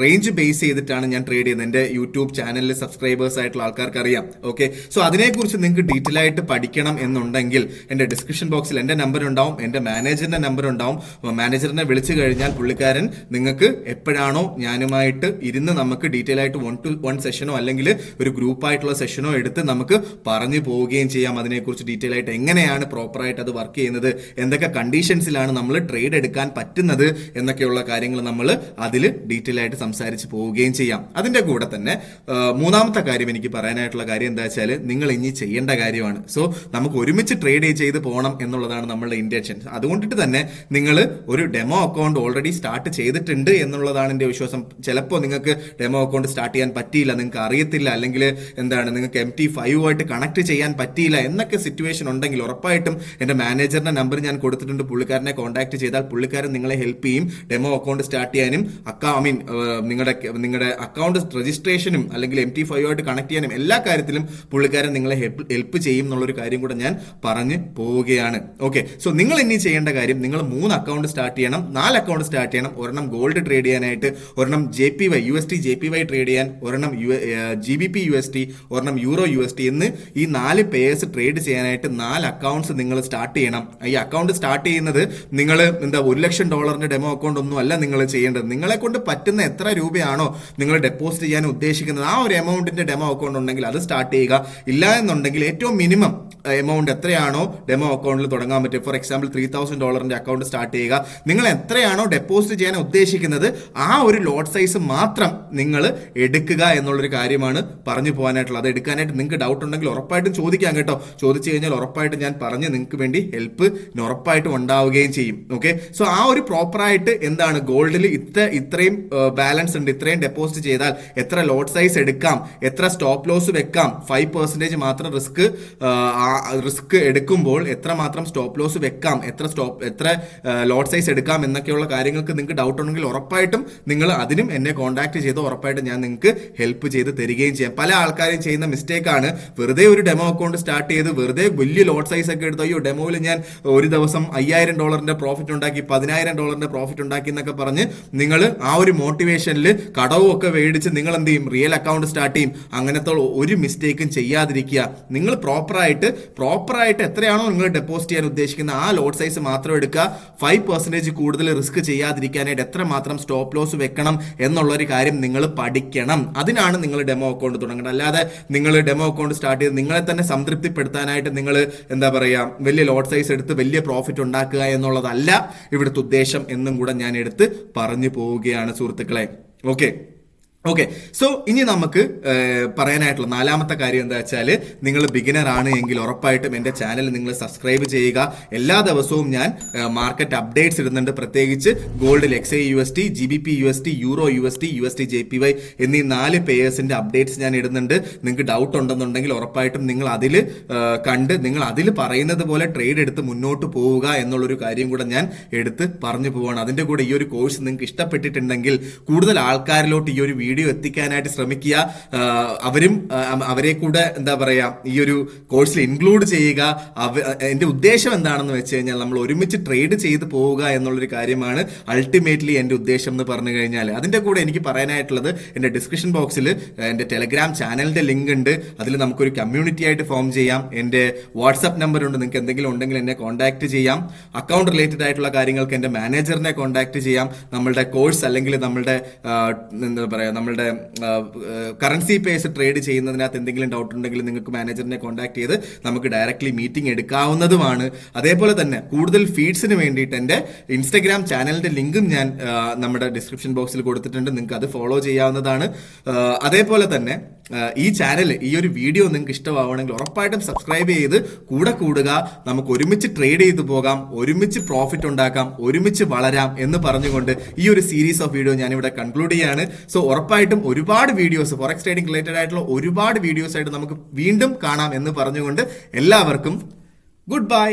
റേഞ്ച് ബേസ് ചെയ്തിട്ടാണ് ഞാൻ ട്രേഡ് ചെയ്യുന്നത്. എന്റെ യൂട്യൂബ് ചാനലിൽ സബ്സ്ക്രൈബേഴ്സ് ആയിട്ടുള്ള ആൾക്കാർക്ക് അറിയാം. ഓക്കെ, സോ അതിനെക്കുറിച്ച് നിങ്ങൾക്ക് ഡീറ്റെയിൽ ആയിട്ട് പഠിക്കണം എന്നുണ്ടെങ്കിൽ എന്റെ ഡിസ്ക്രിപ്ഷൻ ബോക്സിൽ എന്റെ നമ്പർ ഉണ്ടാവും, എന്റെ മാനേജറിന്റെ നമ്പർ ഉണ്ടാവും. മാനേജറിനെ വിളിച്ചു കഴിഞ്ഞാൽ പുള്ളിക്കാരൻ നിങ്ങൾക്ക് എപ്പോഴാണോ ഞാനുമായിട്ട് ഇരുന്ന് നമുക്ക് ഡീറ്റെയിൽ ആയിട്ട് 1-to-1 സെഷനോ അല്ലെങ്കിൽ ഒരു ഗ്രൂപ്പായിട്ടുള്ള സെഷനോ എടുത്ത് നമുക്ക് പറഞ്ഞു പോവുകയും ചെയ്യാം. അതിനെക്കുറിച്ച് ഡീറ്റെയിൽ ആയിട്ട് എങ്ങനെയാണ് പ്രോപ്പറായിട്ട് അത് വർക്ക് ചെയ്യുന്നത്, എന്തൊക്കെ കണ്ടീഷൻസിലാണ് നമ്മൾ ട്രേഡ് എടുക്കാൻ പറ്റുന്നത് എന്നൊക്കെയുള്ള കാര്യങ്ങൾ നമ്മൾ അതിൽ ഡീറ്റെയിൽ ആയിട്ട് സംസാരിച്ച് പോവുകയും ചെയ്യാം. അതിന്റെ കൂടെ തന്നെ മൂന്നാമത്തെ കാര്യം എനിക്ക് പറയാനായിട്ടുള്ള കാര്യം എന്താ വെച്ചാൽ, നിങ്ങൾ ഇനി ചെയ്യേണ്ട കാര്യമാണ്. സോ നമുക്ക് ഒരുമിച്ച് ട്രേഡ് ചെയ്ത് പോകണം എന്നുള്ളതാണ് നമ്മളുടെ ഇന്റൻഷൻ. അതുകൊണ്ടിട്ട് തന്നെ നിങ്ങൾ ഒരു ഡെമോ അക്കൗണ്ട് ഓൾറെഡി സ്റ്റാർട്ട് ചെയ്തിട്ടുണ്ട് എന്നുള്ളതാണ് എൻ്റെ വിശ്വാസം. ചിലപ്പോൾ നിങ്ങൾക്ക് ഡെമോ അക്കൗണ്ട് സ്റ്റാർട്ട് ചെയ്യാൻ പറ്റിയില്ല, നിങ്ങൾക്ക് അറിയത്തില്ല, അല്ലെങ്കിൽ എന്താണ് നിങ്ങൾക്ക് MT5 ആയിട്ട് കണക്ട് ചെയ്യാൻ പറ്റിയില്ല എന്നൊക്കെ സിറ്റുവേഷൻ ഉണ്ടെങ്കിൽ ഉറപ്പായിട്ടും എൻ്റെ മാനേജറിന്റെ നമ്പർ ഞാൻ കൊടുത്തിട്ടുണ്ട്. പുള്ളിക്കാരനെ കോൺടാക്ട് ചെയ്താൽ പുള്ളിക്കാരൻ നിങ്ങളെ ഹെൽപ്പ് ചെയ്യും. ഡെമോ അക്കൗണ്ട് സ്റ്റാർട്ട് ചെയ്യാനും നിങ്ങളുടെ അക്കൗണ്ട് രജിസ്ട്രേഷനും അല്ലെങ്കിൽ MT5 ആയിട്ട് കണക്ട് ചെയ്യാനും എല്ലാ കാര്യത്തിലും പുള്ളിക്കാരൻ നിങ്ങളെ ഹെൽപ്പ് ചെയ്യും എന്നുള്ളൊരു കാര്യം കൂടെ ഞാൻ പറഞ്ഞു പോവുകയാണ്. ഓക്കെ, സോ നിങ്ങൾ ഇനി ചെയ്യേണ്ട കാര്യം, നിങ്ങൾ 3 അക്കൗണ്ട് സ്റ്റാർട്ട് ചെയ്യണം, 4 അക്കൗണ്ട് സ്റ്റാർട്ട് ചെയ്യണം. ഒരെണ്ണം ഗോൾഡ് ട്രേഡ് ചെയ്യാനായിട്ട്, ഒരെണ്ണം USD JPY ട്രേഡ് ചെയ്യാൻ, ഒരെണ്ണം GBP USD, ഒരെണ്ണം യൂറോ USD എന്ന് ഈ 4 പേഴ്സ് ട്രേഡ് ചെയ്യാനായിട്ട് 4 അക്കൗണ്ട്സ് നിങ്ങൾ സ്റ്റാർട്ട് ചെയ്യണം. ഈ അക്കൗണ്ട് സ്റ്റാർട്ട് ചെയ്യുന്നത് നിങ്ങൾ $1 ലക്ഷം ഡെമോ അക്കൗണ്ട് ഒന്നും അല്ല നിങ്ങൾ ചെയ്യേണ്ടത്. നിങ്ങളെ കൊണ്ട് പറ്റുന്ന എത്ര രൂപയാണോ നിങ്ങൾ ഡെപ്പോസിറ്റ് ചെയ്യാൻ ഉദ്ദേശിക്കുന്നത് ആ ഒരു എമൗണ്ടിന്റെ ഡെമോ അക്കൗണ്ട് ഉണ്ടെങ്കിൽ അത് സ്റ്റാർട്ട് ചെയ്യുക. ഇല്ല എന്നുണ്ടെങ്കിൽ ഏറ്റവും മിനിമം എമൗണ്ട് എത്രയാണോ ഡെമോ അക്കൗണ്ടിൽ തുടങ്ങാൻ പറ്റുക, ഫോർ എക്സാമ്പിൾ $3,000 അക്കൗണ്ട് സ്റ്റാർട്ട് ചെയ്യുക. നിങ്ങൾ എത്രയാണോ ഡെപ്പോസിറ്റ് ചെയ്യാൻ ഉദ്ദേശിക്കുന്നത് ആ ഒരു ലോട്ട് സൈസ് മാത്രം നിങ്ങൾ എടുക്കുക എന്നുള്ളൊരു കാര്യമാണ് പറഞ്ഞു പോകാനായിട്ടുള്ളത്. അത് എടുക്കാനായിട്ട് നിങ്ങൾക്ക് ഡൗട്ട് ഉണ്ടെങ്കിൽ ഉറപ്പായിട്ടും ചോദിക്കാം കേട്ടോ. ചോദിച്ചു കഴിഞ്ഞാൽ ഉറപ്പായിട്ട് ഞാൻ പറഞ്ഞ് നിങ്ങൾക്ക് വേണ്ടി ഹെൽപ്പ് ഉറപ്പായിട്ടും ഉണ്ടാവുകയും ചെയ്യും. ഓക്കെ, സോ ആ ഒരു പ്രോപ്പറായിട്ട് എന്താണ് ഗോൾഡിൽ ഇത്രയും ബാലൻസ് ഉണ്ട്, ഇത്രയും ഡെപ്പോസിറ്റ് ചെയ്താൽ എത്ര ലോട്ട് സൈസ് എടുക്കാം, എത്ര സ്റ്റോപ്പ് ലോസ് വെക്കാം, 5% മാത്രം റിസ്ക് എടുക്കുമ്പോൾ എത്ര മാത്രം സ്റ്റോപ്പ് ലോസ് വെക്കാം, എത്ര ലോട്ട് സൈസ് എടുക്കാം എന്നൊക്കെയുള്ള കാര്യങ്ങൾക്ക് നിങ്ങൾക്ക് ഡൗട്ട് ഉണ്ടെങ്കിൽ ഉറപ്പായിട്ടും നിങ്ങൾ അതിനും എന്നെ കോൺടാക്ട് ചെയ്ത് ഉറപ്പായിട്ടും ഞാൻ നിങ്ങൾക്ക് ഹെൽപ്പ് ചെയ്ത് തരികയും ചെയ്യാം. പല ആൾക്കാരും ചെയ്യുന്ന മിസ്റ്റേക്ക് ആണ് വെറുതെ ഒരു ഡെമോ അക്കൗണ്ട് സ്റ്റാർട്ട് ചെയ്ത് വെറുതെ വലിയ ലോട്ട് സൈസ് ഒക്കെ എടുത്ത് അയ്യോ ഡെമോയിൽ ഞാൻ ഒരു ദിവസം $5,000 പ്രോഫിറ്റ് ഉണ്ടാക്കി, $10,000 പ്രോഫിറ്റ് ഉണ്ടാക്കി എന്നൊക്കെ പറഞ്ഞ് നിങ്ങൾ ആ ഒരു മോട്ടിവേഷനിൽ കടവും ഒക്കെ മേടിച്ച് നിങ്ങൾ എന്ത് ചെയ്യും, റിയൽ അക്കൗണ്ട് സ്റ്റാർട്ട് ചെയ്യും. അങ്ങനത്തെ ഒരു മിസ്റ്റേക്കും ചെയ്യാതിരിക്കുക. നിങ്ങൾ പ്രോപ്പറായിട്ട് എത്രയാണോ നിങ്ങൾ ഡെപ്പോസിറ്റ് ചെയ്യാൻ ഉദ്ദേശിക്കുന്ന ആ ലോട്ട് സൈസ് മാത്രം എടുക്കുക. 5% കൂടുതൽ റിസ്ക് ചെയ്യാതിരിക്കാനായിട്ട് എത്രമാത്രം സ്റ്റോപ്പ് ലോസ് വെക്കണം എന്നുള്ളൊരു കാര്യം നിങ്ങൾ പഠിക്കണം. അതിനാണ് നിങ്ങൾ ഡെമോ അക്കൗണ്ട് തുടങ്ങുന്നത്. അല്ലാതെ നിങ്ങൾ ഡെമോ അക്കൗണ്ട് സ്റ്റാർട്ട് ചെയ്ത് നിങ്ങളെ തന്നെ സംതൃപ്തിപ്പെടുത്താനായിട്ട് നിങ്ങൾ എന്താ പറയുക വലിയ ലോട്ട് സൈസ് എടുത്ത് വലിയ പ്രോഫിറ്റ് ഉണ്ടാക്കുക എന്നുള്ളതല്ല ഇവിടുത്തെ ഉദ്ദേശം എന്നും കൂടെ ഞാൻ എടുത്ത് പറഞ്ഞു പോവുകയാണ് സുഹൃത്തുക്കളെ. ഓക്കെ, സോ ഇനി നമുക്ക് പറയാനായിട്ടുള്ള 4ാമത്തെ കാര്യം എന്താ വെച്ചാൽ നിങ്ങൾ ബിഗിനർ ആണ് എങ്കിൽ ഉറപ്പായിട്ടും എൻ്റെ ചാനൽ നിങ്ങൾ സബ്സ്ക്രൈബ് ചെയ്യുക. എല്ലാ ദിവസവും ഞാൻ മാർക്കറ്റ് അപ്ഡേറ്റ്സ് ഇടുന്നുണ്ട്. പ്രത്യേകിച്ച് ഗോൾഡിൽ XAUSD, GBPUSD, EURUSD, USDJPY എന്നീ 4 പെയേഴ്സിന്റെ അപ്ഡേറ്റ്സ് ഞാൻ ഇടുന്നുണ്ട്. നിങ്ങൾക്ക് ഡൗട്ട് ഉണ്ടെന്നുണ്ടെങ്കിൽ ഉറപ്പായിട്ടും നിങ്ങൾ അതിൽ കണ്ട് നിങ്ങൾ അതിൽ പറയുന്നത് പോലെ ട്രേഡ് എടുത്ത് മുന്നോട്ട് പോവുക എന്നുള്ളൊരു കാര്യം കൂടെ ഞാൻ എടുത്ത് പറഞ്ഞു പോവാണ്. അതിൻ്റെ കൂടെ ഈ ഒരു കോഴ്സ് നിങ്ങൾക്ക് ഇഷ്ടപ്പെട്ടിട്ടുണ്ടെങ്കിൽ കൂടുതൽ ആൾക്കാരിലോട്ട് ഈ ഒരു വീഡിയോ എത്തിക്കാനായിട്ട് ശ്രമിക്കുക. അവരെ കൂടെ എന്താ പറയാ ഈ ഒരു കോഴ്സിൽ ഇൻക്ലൂഡ് ചെയ്യുക. എന്റെ ഉദ്ദേശം എന്താണെന്ന് വെച്ച് കഴിഞ്ഞാൽ നമ്മൾ ഒരുമിച്ച് ട്രേഡ് ചെയ്ത് പോവുക എന്നുള്ളൊരു കാര്യമാണ് അൾട്ടിമേറ്റ്ലി എന്റെ ഉദ്ദേശം എന്ന് പറഞ്ഞു കഴിഞ്ഞാൽ. അതിന്റെ കൂടെ എനിക്ക് പറയാനായിട്ടുള്ളത് എന്റെ ഡിസ്ക്രിപ്ഷൻ ബോക്സിൽ എന്റെ ടെലഗ്രാം ചാനലിന്റെ ലിങ്ക് ഉണ്ട്. അതിൽ നമുക്കൊരു കമ്മ്യൂണിറ്റി ആയിട്ട് ഫോം ചെയ്യാം. എന്റെ വാട്സ്ആപ്പ് നമ്പർ ഉണ്ട്. നിങ്ങൾക്ക് എന്തെങ്കിലും ഉണ്ടെങ്കിൽ എന്നെ കോൺടാക്ട് ചെയ്യാം. അക്കൗണ്ട് റിലേറ്റഡ് ആയിട്ടുള്ള കാര്യങ്ങൾക്ക് എന്റെ മാനേജറിനെ കോൺടാക്ട് ചെയ്യാം. നമ്മളുടെ കോഴ്സ് അല്ലെങ്കിൽ നമ്മളുടെ എന്താ പറയാ നമ്മളുടെ കറൻസി പേസ് ട്രേഡ് ചെയ്യുന്നതിനകത്ത് എന്തെങ്കിലും ഡൗട്ട് ഉണ്ടെങ്കിൽ നിങ്ങൾക്ക് മാനേജറിനെ കോൺടാക്ട് ചെയ്ത് നമുക്ക് ഡയറക്ട്ലി മീറ്റിംഗ് എടുക്കാവുന്നതുമാണ്. അതേപോലെ തന്നെ കൂടുതൽ ഫീഡ്സിന് വേണ്ടിയിട്ട് എൻ്റെ ഇൻസ്റ്റഗ്രാം ചാനലിന്റെ ലിങ്കും ഞാൻ നമ്മുടെ ഡിസ്ക്രിപ്ഷൻ ബോക്സിൽ കൊടുത്തിട്ടുണ്ട്. നിങ്ങൾക്ക് അത് ഫോളോ ചെയ്യാവുന്നതാണ്. അതേപോലെ തന്നെ ഈ ചാനൽ ഈ ഒരു വീഡിയോ നിങ്ങൾക്ക് ഇഷ്ടമാവണമെങ്കിൽ ഉറപ്പായിട്ടും സബ്സ്ക്രൈബ് ചെയ്ത് കൂടെ കൂടുക. നമുക്ക് ഒരുമിച്ച് ട്രേഡ് ചെയ്തു പോകാം, ഒരുമിച്ച് പ്രോഫിറ്റ് ഉണ്ടാക്കാം, ഒരുമിച്ച് വളരാം എന്ന് പറഞ്ഞുകൊണ്ട് ഈ ഒരു സീരീസ് ഓഫ് വീഡിയോ ഞാനിവിടെ കൺക്ലൂഡ് ചെയ്യാണ്. സോ ഉറപ്പായിട്ടും ഒരുപാട് വീഡിയോസ് ഫോറക്സ് ട്രേഡിംഗ് റിലേറ്റഡ് ആയിട്ടുള്ള ഒരുപാട് വീഡിയോസ് ആയിട്ട് നമുക്ക് വീണ്ടും കാണാം എന്ന് പറഞ്ഞുകൊണ്ട് എല്ലാവർക്കും ഗുഡ് ബൈ.